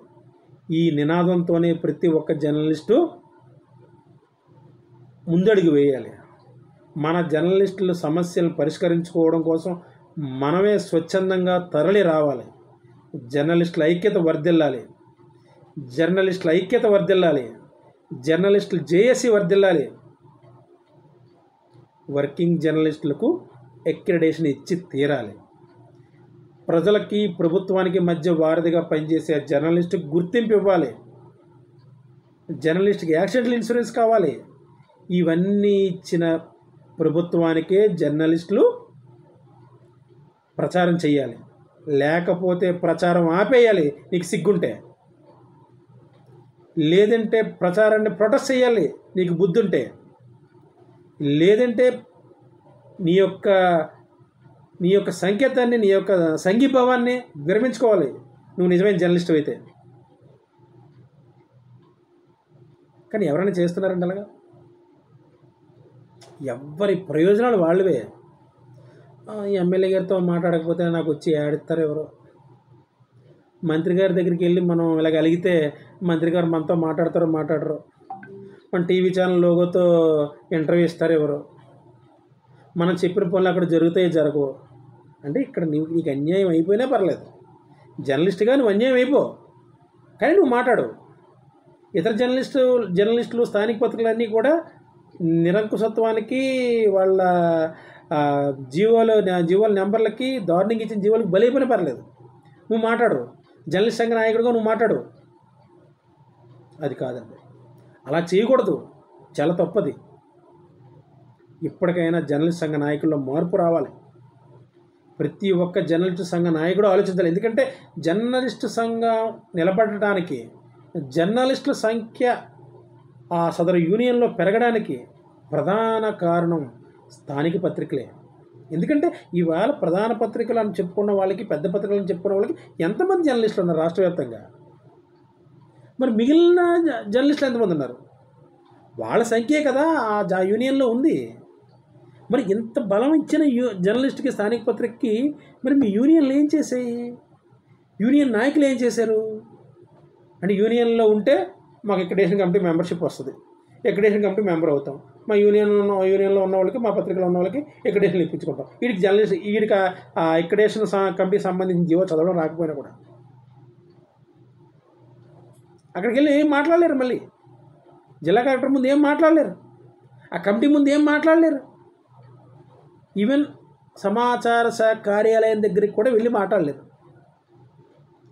Speaker 1: ఈ నినాదంతోనే ప్రతి ఒక్క జర్నలిస్టు ముందడుగు వేయాలి. మన జర్నలిస్టుల సమస్యలను పరిష్కరించుకోవడం కోసం మనమే స్వచ్ఛందంగా తరలి రావాలి. జర్నలిస్టుల ఐక్యత వర్ధిల్లాలి, జర్నలిస్టుల ఐక్యత వర్ధిల్లాలి, జర్నలిస్టులు జేఏసీ వర్ధిల్లాలి. వర్కింగ్ జర్నలిస్టులకు అక్రిడేషన్ ఇచ్చి తీరాలి. ప్రజలకి ప్రభుత్వానికి మధ్య వారధిగా పనిచేసే జర్నలిస్టుకు గుర్తింపు ఇవ్వాలి. జర్నలిస్ట్కి యాక్సిడెంటల్ ఇన్సూరెన్స్ కావాలి. ఇవన్నీ ఇచ్చిన ప్రభుత్వానికే జర్నలిస్టులు ప్రచారం చేయాలి. లేకపోతే ప్రచారం ఆపేయాలి నీకు సిగ్గుంటే. లేదంటే ప్రచారాన్ని ప్రొటెస్ట్ చేయాలి నీకు బుద్ధి ఉంటే. లేదంటే నీ యొక్క సంకేతాన్ని, నీ యొక్క సంఘీభావాన్ని విరమించుకోవాలి నువ్వు నిజమైన జర్నలిస్ట్ అయితే. కానీ ఎవరైనా చేస్తున్నారండి అలాగా? ఎవరి ప్రయోజనాలు వాళ్ళవే. ఎమ్మెల్యే గారితో మాట్లాడకపోతే నాకు వచ్చి ఏడిస్తారు ఎవరో. మంత్రి గారి దగ్గరికి వెళ్ళి మనం ఇలాగ అలిగితే మంత్రి గారు మనతో మాట్లాడరు. మన టీవీ ఛానల్ లోగోతో ఇంటర్వ్యూ ఇస్తారు ఎవరో. మనం చెప్పిన పనులు అక్కడ జరగవు. అంటే ఇక్కడ నీకు అన్యాయం అయిపోయినా పర్లేదు, జర్నలిస్ట్గా నువ్వు అన్యాయం అయిపో, కానీ నువ్వు మాట్లాడు. ఇతర జర్నలిస్టులు స్థానిక పత్రికలన్నీ కూడా నిరంకుశత్వానికి, వాళ్ళ జీవోల నెంబర్లకి, దారుణంగా ఇచ్చిన జీవోలకు బలైపోయినా పర్లేదు, నువ్వు మాట్లాడు. జర్నలిస్ట్ సంఘ నాయకుడిగా నువ్వు మాట్లాడు. అది కాదండి, అలా చేయకూడదు, చాలా తప్పది. ఇప్పటికైనా జర్నలిస్ట్ సంఘ నాయకుల్లో మార్పు రావాలి. ప్రతి ఒక్క జర్నలిస్టు సంఘ నాయకుడు ఆలోచించాలి. ఎందుకంటే జర్నలిస్టు సంఘం నిలబడటానికి, జర్నలిస్టుల సంఖ్య ఆ సదరు యూనియన్లో పెరగడానికి ప్రధాన కారణం స్థానిక పత్రికలే. ఎందుకంటే ఇవాళ ప్రధాన పత్రికలు అని చెప్పుకున్న వాళ్ళకి, పెద్ద పత్రికలు అని చెప్పుకున్న వాళ్ళకి ఎంతమంది జర్నలిస్టులు ఉన్నారు రాష్ట్ర వ్యాప్తంగా? మరి మిగిలిన జర్నలిస్టులు ఎంతమంది ఉన్నారు? వాళ్ళ సంఖ్యే కదా ఆ యూనియన్లో ఉంది. మరి ఇంత బలం ఇచ్చిన జర్నలిస్ట్కి, స్థానిక పత్రికకి మరి మీ యూనియన్లు ఏం చేసాయి? యూనియన్ నాయకులు ఏం చేశారు? అంటే యూనియన్లో ఉంటే మాకు ఎక్కడేషన్ కమిటీ మెంబర్షిప్ వస్తుంది, ఎక్కడేషన్ కమిటీ మెంబర్ అవుతాం, మా యూనియన్లో ఉన్న వాళ్ళకి, మా పత్రికలో ఉన్న వాళ్ళకి ఎక్కడేషన్ ఇప్పించుకుంటాం. వీడికి జర్నలిస్ట్, వీడికి ఆ ఎక్కడేషన్ కమిటీకి సంబంధించిన జీవో చదవడం రాకపోయినా కూడా అక్కడికి వెళ్ళి ఏం మాట్లాడలేరు. మళ్ళీ జిల్లా కలెక్టర్ ముందు ఏం మాట్లాడలేరు, ఆ కమిటీ ముందు ఏం మాట్లాడలేరు. ఈవెన్ సమాచార శాఖ కార్యాలయం దగ్గరికి కూడా వెళ్ళి మాట్లాడలేరు.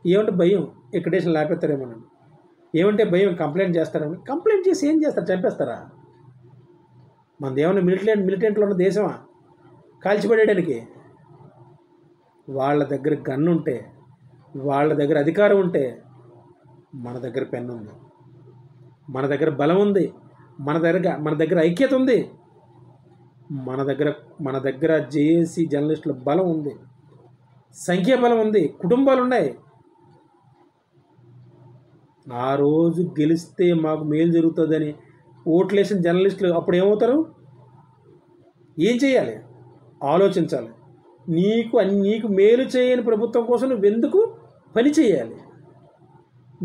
Speaker 1: ఏమంటే భయం, ఎక్కడేషన్ లేకపోతారేమోనండి. ఏమంటే భయం, కంప్లైంట్ చేస్తారని. కంప్లైంట్ చేసి ఏం చేస్తారు? చంపేస్తారా? మనది ఏమన్నా మిలిటెంట్లో ఉన్న దేశమా కాల్చిపడేయడానికి? వాళ్ళ దగ్గర గన్ ఉంటే, వాళ్ళ దగ్గర అధికారం ఉంటే, మన దగ్గర పెన్ ఉంది, మన దగ్గర బలం ఉంది, మన దగ్గర ఐక్యత ఉంది, మన దగ్గర జేఏసీ జర్నలిస్టుల బలం ఉంది, సంఖ్యా బలం ఉంది, కుటుంబాలు ఉన్నాయి. ఆ రోజు గెలిస్తే మాకు మేలు జరుగుతుందని ఓట్లేసిన జర్నలిస్టులు అప్పుడు ఏమవుతారు? ఏం చేయాలి? ఆలోచించాలి. నీకు మేలు చేయని ప్రభుత్వం కోసం నువ్వెందుకు పని చేయాలి?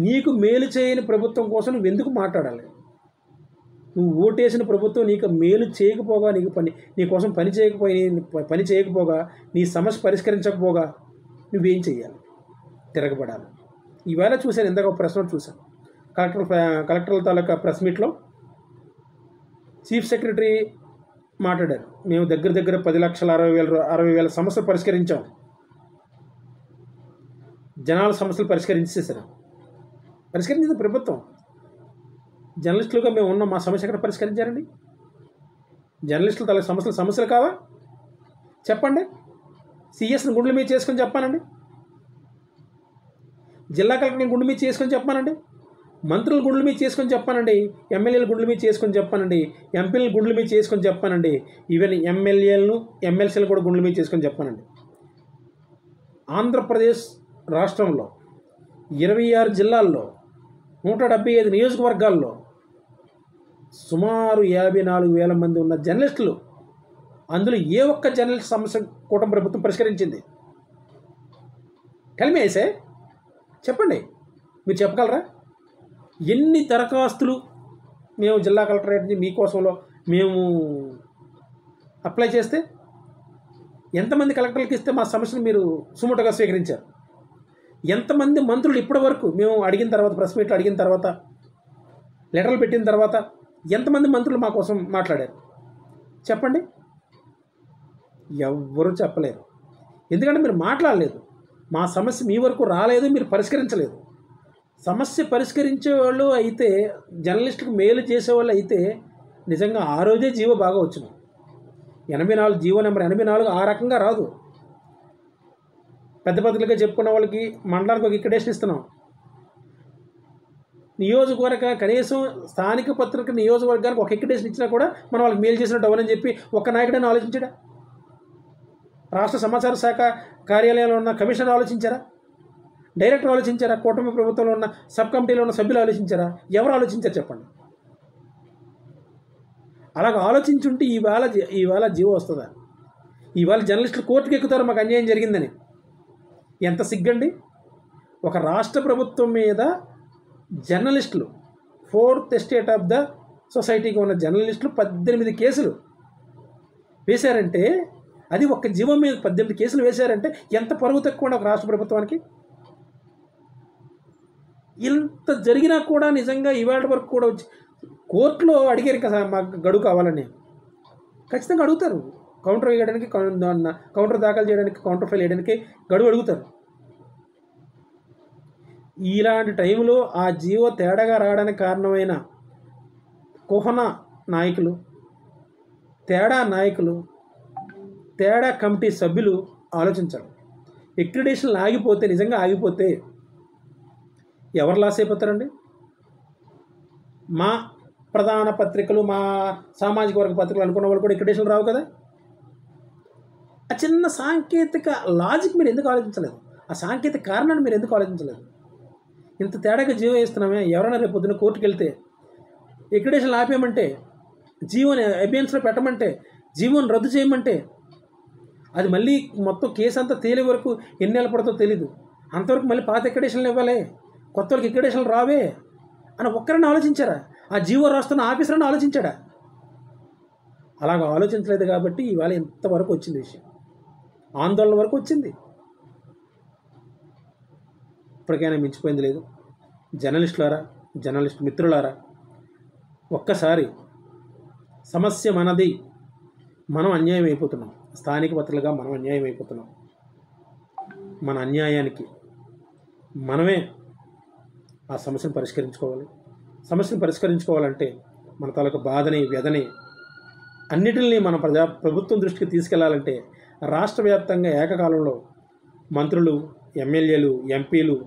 Speaker 1: నీకు మేలు చేయని ప్రభుత్వం కోసం నువ్వెందుకు మాట్లాడాలి? నువ్వు ఓటేసిన ప్రభుత్వం నీకు మేలు చేయకపోగా, నీకోసం పని చేయకపోగా, నీ సమస్య పరిష్కరించకపోగా నువ్వేం చేయాలి? తిరగబడాలి. ఈవేళ చూశాను, ఇందాక ఒక ప్రెస్ నోట్ చూశాను. కలెక్టర్ల తాలూకా ప్రెస్ మీట్లో చీఫ్ సెక్రటరీ మాట్లాడారు. మేము దగ్గర 10,60,000 సమస్యలు పరిష్కరించాం, జనాల సమస్యలు పరిష్కరించింది ప్రభుత్వం. జర్నలిస్టులుగా మేము ఉన్న మా సమస్య ఎక్కడ పరిష్కరించారండి? జర్నలిస్టులు తల సమస్యలు కావా? చెప్పండి. సిఎస్ని గుండెల మీద చేసుకొని చెప్పానండి, జిల్లా కలెక్టర్ని గుండె మీద చేసుకొని చెప్పానండి, మంత్రులు గుండెల మీద చేసుకొని చెప్పానండి, ఎమ్మెల్యేలు గుండెల మీద చేసుకొని చెప్పానండి, ఎంపీలను గుండెల మీద చేసుకొని చెప్పానండి, ఈవెన్ ఎమ్మెల్యేలను ఎమ్మెల్సీలు కూడా గుండెల మీద చేసుకొని చెప్పానండి. ఆంధ్రప్రదేశ్ రాష్ట్రంలో 26 జిల్లాల్లో 175 నియోజకవర్గాల్లో సుమారు 54,000 మంది ఉన్న జర్నలిస్టులు, అందులో ఏ ఒక్క జర్నలిస్ట్ సమస్య కూటమి ప్రభుత్వం పరిష్కరించింది? టెల్ మీ ఐసే, చెప్పండి. మీరు చెప్పగలరా? ఎన్ని దరఖాస్తులు మేము జిల్లా కలెక్టరేట్ నుంచి మీకోసంలో మేము అప్లై చేస్తే, ఎంతమంది కలెక్టర్లకు ఇస్తే మా సమస్యను మీరు సుమోటోగా స్వీకరించారు? ఎంతమంది మంత్రులు ఇప్పటి వరకు మేము అడిగిన తర్వాత, ప్రెస్ మీట్లు అడిగిన తర్వాత, లెటర్లు పెట్టిన తర్వాత ఎంతమంది మంత్రులు మా కోసం మాట్లాడారు? చెప్పండి. ఎవ్వరూ చెప్పలేరు. ఎందుకంటే మీరు మాట్లాడలేదు, మా సమస్య మీ వరకు రాలేదు, మీరు పరిష్కరించలేదు. సమస్య పరిష్కరించే వాళ్ళు అయితే, జర్నలిస్టులకు మేలు చేసేవాళ్ళు అయితే నిజంగా ఆ రోజే జీవో బాగా వచ్చినాం. 84 జీవో నెంబర్ 84 ఆ రకంగా రాదు. పెద్ద పత్రికలుగా చెప్పుకున్న వాళ్ళకి మండలానికి ఒక ఇక్కడేషన్ ఇస్తున్నాం. నియోజకవర్గ కనీసం స్థానిక పత్రిక నియోజకవర్గానికి ఒక ఎక్కడేషన్ ఇచ్చినా కూడా మనం వాళ్ళకి మేలు చేసినట్టు అవ్వని చెప్పి ఒక్క నాయకుడని ఆలోచించాడా? రాష్ట్ర సమాచార శాఖ కార్యాలయంలో ఉన్న కమిషనర్ ఆలోచించారా? డైరెక్టర్ ఆలోచించారా? కూటమి ప్రభుత్వంలో ఉన్న సబ్ కమిటీలో ఉన్న సభ్యులు ఆలోచించారా? ఎవరు ఆలోచించారు చెప్పండి? అలాగ ఆలోచించుంటే ఈవేళ జీవో వస్తుందా? ఈవేళ జర్నలిస్టులు కోర్టుకు ఎక్కుతారు మాకు అన్యాయం జరిగిందని. ఎంత సిగ్గండి! ఒక రాష్ట్ర ప్రభుత్వం మీద జర్నలిస్టులు, 4th ఎస్టేట్ ఆఫ్ ద సొసైటీగా ఉన్న జర్నలిస్టులు 18 కేసులు వేశారంటే, అది ఒక్క జీవం మీద 18 కేసులు వేశారంటే ఎంత పరువు తక్కువ ఒక రాష్ట్ర ప్రభుత్వానికి? ఇంత జరిగినా కూడా నిజంగా ఇవాళ వరకు కూడా వచ్చి కోర్టులో అడిగారు కదా మాకు గడువు కావాలని. ఖచ్చితంగా అడుగుతారు. కౌంటర్ వేయడానికి, కౌంటర్ దాఖలు చేయడానికి, కౌంటర్ ఫైల్ వేయడానికి గడువు అడుగుతారు. ఇలాంటి టైంలో ఆ జీవో తేడాగా రావడానికి కారణమైన కుహన నాయకులు, తేడా కమిటీ సభ్యులు ఆలోచించాలి. ఎక్రిడేషన్లు ఆగిపోతే, నిజంగా ఆగిపోతే ఎవరు లాస్ అయిపోతారండి? మా ప్రధాన పత్రికలు, మా సామాజిక వర్గ పత్రికలు అనుకున్న వాళ్ళు కూడా ఎక్రిడేషన్లు రావు కదా. ఆ చిన్న సాంకేతిక లాజిక్ మీరు ఎందుకు ఆలోచించలేదు? ఆ సాంకేతిక కారణాన్ని మీరు ఎందుకు ఆలోచించలేదు? ఇంత తేడాగా జీవో వేస్తున్నామే. ఎవరైనా రేపు పొద్దున్న కోర్టుకు వెళ్తే ఎక్రిడేషన్లు ఆపేయమంటే, జీవోని అబియన్స్లో పెట్టమంటే, జీవోని రద్దు చేయమంటే, అది మళ్ళీ మొత్తం కేసు అంతా తేలే వరకు ఎన్ని నెలలు పడుతుందో తెలీదు. అంతవరకు మళ్ళీ పాత ఎక్రిడేషన్లు ఇవ్వాలి, కొత్త వాళ్ళకి ఎక్రిడేషన్లు రావే అని ఒక్కరైనా ఆలోచించారా? ఆ జీవో రాస్తున్న ఆఫీసర్ని ఆలోచించాడా? అలాగ ఆలోచించలేదు కాబట్టి ఇవాళ ఇంతవరకు వచ్చింది విషయం, ఆందోళన వరకు వచ్చింది. ఇప్పటికైనా మించిపోయింది లేదు. జర్నలిస్టులారా, జర్నలిస్ట్ మిత్రులారా, ఒక్కసారి సమస్య మనది, మనం అన్యాయం అయిపోతున్నాం. స్థానిక పత్రికలుగా మనం అన్యాయం అయిపోతున్నాం. మన అన్యాయానికి మనమే ఆ సమస్యను పరిష్కరించుకోవాలి. సమస్యను పరిష్కరించుకోవాలంటే మన తాలూకు బాధని, వ్యధని అన్నిటిని మన ప్రభుత్వం దృష్టికి తీసుకెళ్లాలంటే రాష్ట్ర వ్యాప్తంగా ఏకకాలంలో మంత్రులు, ఎమ్మెల్యేలు, ఎంపీలు,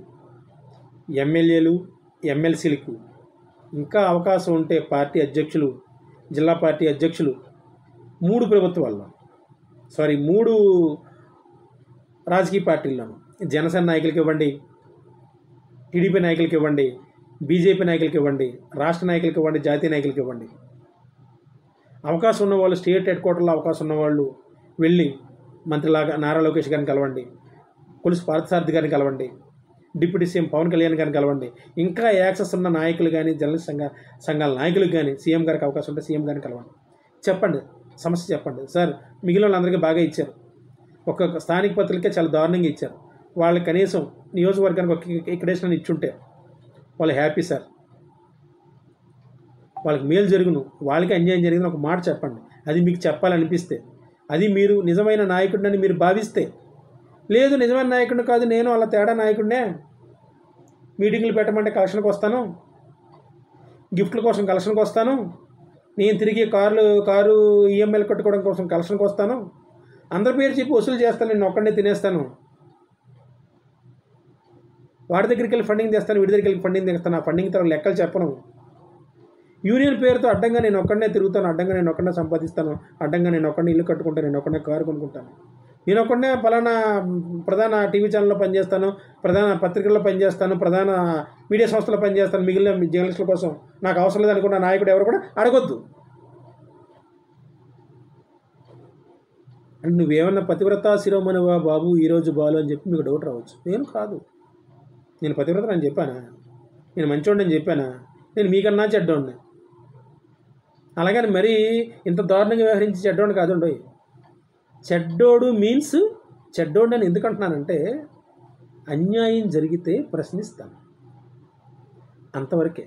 Speaker 1: ఎమ్మెల్సీలకు, ఇంకా అవకాశం ఉంటే పార్టీ అధ్యక్షులు, జిల్లా పార్టీ అధ్యక్షులు, 3 రాజకీయ పార్టీలను, జనసేన నాయకులకి ఇవ్వండి, టీడీపీ నాయకులకి ఇవ్వండి, బీజేపీ నాయకులకి ఇవ్వండి, రాష్ట్ర నాయకులకి ఇవ్వండి, జాతీయ నాయకులకి ఇవ్వండి. అవకాశం ఉన్నవాళ్ళు, స్టేట్ హెడ్ క్వార్టర్లో అవకాశం ఉన్నవాళ్ళు వెళ్ళి మంత్రిలాగా నారా లోకేష్ గారిని కలవండి, కొలుసు పార్థసారథి గారిని కలవండి, డిప్యూటీ సీఎం పవన్ కళ్యాణ్ గారిని కలవండి. ఇంకా యాక్సెస్ ఉన్న నాయకులు కానీ, జర్నలిస్ట్ సంఘాల నాయకులకు కానీ, సీఎం గారికి అవకాశం ఉంటే సీఎం గారిని కలవండి. చెప్పండి, సమస్య చెప్పండి. సార్, మిగిలిన వాళ్ళందరికీ బాగా ఇచ్చారు, ఒక్కొక్క స్థానిక పత్రికకే చాలా దారుణంగా ఇచ్చారు. వాళ్ళకి కనీసం నియోజకవర్గానికి ఒక ఎక్రిడేషన్ ఇచ్చుంటే వాళ్ళు హ్యాపీ సార్, వాళ్ళకి మేలు జరుగును, వాళ్ళకి అన్యాయం జరిగింది ఒక మాట చెప్పండి. అది మీకు చెప్పాలనిపిస్తే, అది మీరు నిజమైన నాయకుడిని మీరు భావిస్తే. లేదు, నిజమైన నాయకుడిని కాదు, నేను అలా తేడా నాయకుడినే, మీటింగ్లు పెట్టమంటే కలెక్షన్కి వస్తాను, గిఫ్ట్ల కోసం కలెక్షన్కి వస్తాను, నేను తిరిగి కారు ఈఎంఐలు కట్టుకోవడం కోసం కలెక్షన్కి వస్తాను, అందరి పేరు చెప్పి వసూలు చేస్తాను, నేను ఒక్కడనే తినేస్తాను, వాడి దగ్గరికి వెళ్ళి ఫండింగ్ తెస్తాను, వీడి దగ్గరికి వెళ్ళి ఫండింగ్ తెస్తాను, ఆ ఫండింగ్ తర్వాత లెక్కలు చెప్పను, యూనియన్ పేరుతో అడ్డంగా నేను ఒక్కడనే తిరుగుతాను, అడ్డంగా నేను ఒక్కడనే సంపాదిస్తాను, అడ్డంగా నేను ఒక్కడనే ఇల్లు కట్టుకుంటాను, నేను ఒక్కడనే కారు కొనుక్కుంటాను, నేను ఒక్కడనే పలానా ప్రధాన టీవీ ఛానల్లో పనిచేస్తాను, ప్రధాన పత్రికల్లో పనిచేస్తాను, ప్రధాన మీడియా సంస్థలో పనిచేస్తాను, మిగిలిన జర్నలిస్టుల కోసం నాకు అవసరం లేదనుకున్న నాయకుడు ఎవరు కూడా అడగొద్దు. అంటే నువ్వేమన్నా పతివ్రత శిరోమణివా బాబు, ఈరోజు బాలు అని చెప్పి మీకు డౌట్ రావచ్చు. నేను కాదు, నేను పతివ్రత అని చెప్పానా? నేను మంచోడిని అని చెప్పానా? నేను మీకన్నా చెడ్డోడిని. అలాగని మరీ ఇంత దారుణంగా వ్యవహరించి చెడ్డోడిని కాదుండో. చెడ్డోడు మీన్స్ చెడ్డోడు అని ఎందుకు అంటున్నానంటే, అన్యాయం జరిగితే ప్రశ్నిస్తాను, అంతవరకే.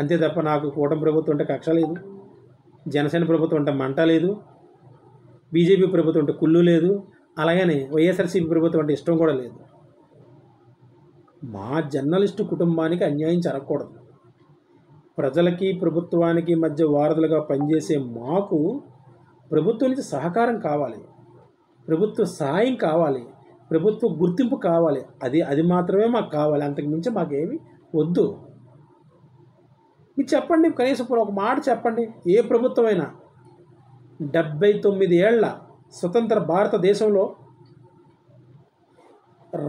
Speaker 1: అంతే తప్ప నాకు కూటమి ప్రభుత్వం అంటే కక్ష లేదు, జనసేన ప్రభుత్వం అంటే మంట లేదు, బీజేపీ ప్రభుత్వం అంటే కుళ్ళు లేదు, అలాగని వైఎస్ఆర్సీపీ ప్రభుత్వం అంటే ఇష్టం కూడా లేదు. మా జర్నలిస్టు కుటుంబానికి అన్యాయం జరగకూడదు. ప్రజలకి ప్రభుత్వానికి మధ్య వారధులుగా పనిచేసే మాకు ప్రభుత్వం నుంచి సహకారం కావాలి, ప్రభుత్వ సహాయం కావాలి, ప్రభుత్వ గుర్తింపు కావాలి. అది మాత్రమే మాకు కావాలి, అంతకుమించి మాకేమి వద్దు. మీరు చెప్పండి, కనీసం ఒక మాట చెప్పండి. ఏ ప్రభుత్వమైనా 79 ఏళ్ల స్వతంత్ర భారతదేశంలో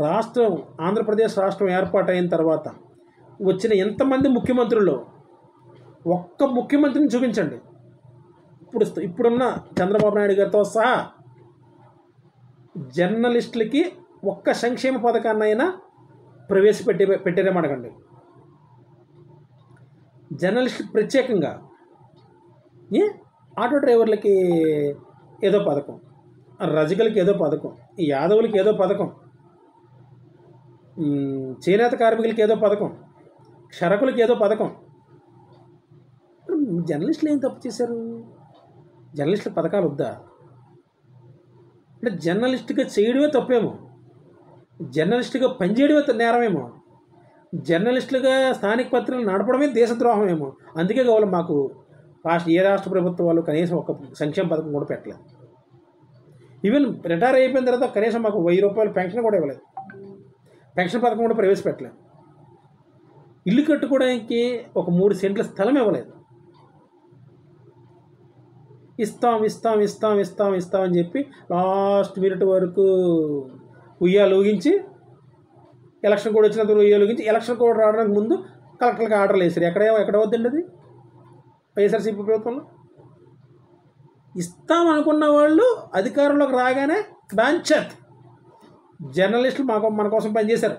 Speaker 1: రాష్ట్రం, ఆంధ్రప్రదేశ్ రాష్ట్రం ఏర్పాటైన తర్వాత వచ్చిన ఎంతమంది ముఖ్యమంత్రుల్లో ఒక్క ముఖ్యమంత్రిని చూపించండి, ఇప్పుడున్న చంద్రబాబు నాయుడు గారితో సహా, జర్నలిస్టులకి ఒక్క సంక్షేమ పథకాన్నైనా పెట్టారేమో అడగండి. జర్నలిస్టులు ప్రత్యేకంగా ఆటో డ్రైవర్లకి ఏదో పథకం, రజకులకి ఏదో పథకం, యాదవులకి ఏదో పథకం, చేనేత కార్మికులకి ఏదో పథకం, క్షరకులకి ఏదో పథకం. జర్నలిస్టులు ఏం తప్పు చేశారు? జర్నలిస్టుల పథకాలు వద్దా? అంటే జర్నలిస్టుగా చేయడమే తప్పేమో, జర్నలిస్టుగా పనిచేయడమే నేరమేమో, జర్నలిస్టులుగా స్థానిక పత్రికలు నడపడమే దేశద్రోహమేమో. అందుకే కావాలి మాకు ఏ రాష్ట్ర ప్రభుత్వం వాళ్ళు కనీసం ఒక సంక్షేమ పథకం కూడా పెట్టలేదు. ఈవెన్ రిటైర్ అయిపోయిన తర్వాత కనీసం మాకు 1000 రూపాయలు పెన్షన్ కూడా ఇవ్వలేదు. పెన్షన్ పథకం కూడా ప్రవేశపెట్టలేదు. ఇల్లు కట్టుకోవడానికి ఒక 3 సెంట్ల స్థలం ఇవ్వలేదు. ఇస్తాం అని చెప్పి లాస్ట్ మినిట్ వరకు ఉయ్యాలు ఊగించి, ఎలక్షన్ కోడ్ వచ్చినంత ఉయ్యాలు ఊగించి, ఎలక్షన్ కోడ్ రావడానికి ముందు కలెక్టర్కి ఆర్డర్లు వేసారు. ఎక్కడ వద్దండి అది వైఎస్ఆర్సీపీ ప్రభుత్వంలో. ఇస్తామనుకున్న వాళ్ళు అధికారంలోకి రాగానే బాంచత్ జర్నలిస్టులు మన కోసం పనిచేశారు,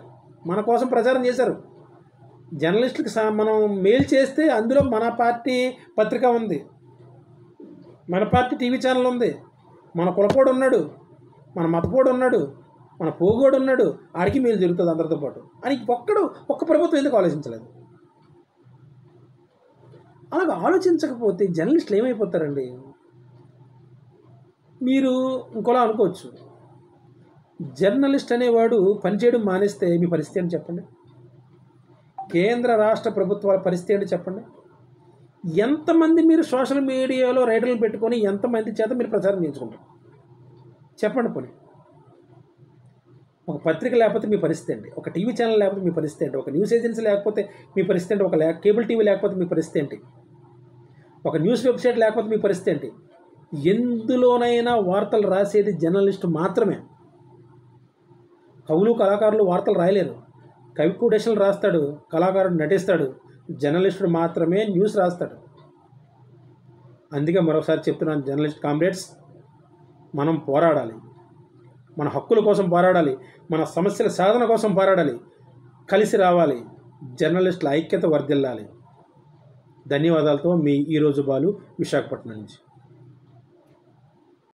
Speaker 1: మన కోసం ప్రచారం చేశారు. జర్నలిస్టులకి మనం మెయిల్ చేస్తే అందులో మన పార్టీ పత్రిక ఉంది, మన పార్టీ టీవీ ఛానల్ ఉంది, మన కులపోడు ఉన్నాడు, మన మతపోడు ఉన్నాడు, మన పోగోడు ఉన్నాడు, ఆడికి మేలు జరుగుతుంది అందరితో పాటు అని ఒక్క ప్రభుత్వం ఎందుకు ఆలోచించలేదు? అలాగ ఆలోచించకపోతే జర్నలిస్టులు ఏమైపోతారండి? మీరు ఇంకోలా అనుకోవచ్చు, జర్నలిస్ట్ అనేవాడు పనిచేయడం మానేస్తే మీ పరిస్థితి ఏంటి చెప్పండి? కేంద్ర రాష్ట్ర ప్రభుత్వాల పరిస్థితి ఏంటి చెప్పండి? ఎంతమంది మీరు సోషల్ మీడియాలో రైటర్లు పెట్టుకొని ఎంతమంది చేత మీరు ప్రచారం చేయించుకుంటారు చెప్పండి? పోనీ ఒక పత్రిక లేకపోతే మీ పరిస్థితి ఏంటి? ఒక టీవీ ఛానల్ లేకపోతే మీ పరిస్థితి ఏంటి? ఒక న్యూస్ ఏజెన్సీ లేకపోతే మీ పరిస్థితి ఏంటి? ఒక కేబుల్ టీవీ లేకపోతే మీ పరిస్థితి ఏంటి? ఒక న్యూస్ వెబ్సైట్ లేకపోతే మీ పరిస్థితి ఏంటి? ఎందులోనైనా వార్తలు రాసేది జర్నలిస్టు మాత్రమే. కవులు కళాకారులు వార్తలు రాయలేరు. కవి కొటేషన్లు రాస్తాడు, కళాకారుడు నటిస్తాడు, జర్నలిస్టుడు మాత్రమే న్యూస్ రాస్తాడు. అందుకే మరొకసారి చెప్తున్నాను, జర్నలిస్ట్ కామ్రేడ్స్, మనం పోరాడాలి, మన హక్కుల కోసం పోరాడాలి, మన సమస్యల సాధన కోసం పోరాడాలి, కలిసి రావాలి, జర్నలిస్టుల ఐక్యత వర్ధిల్లాలి. ధన్యవాదాలతో మీ ఈరోజు బాలు, విశాఖపట్నం నుంచి.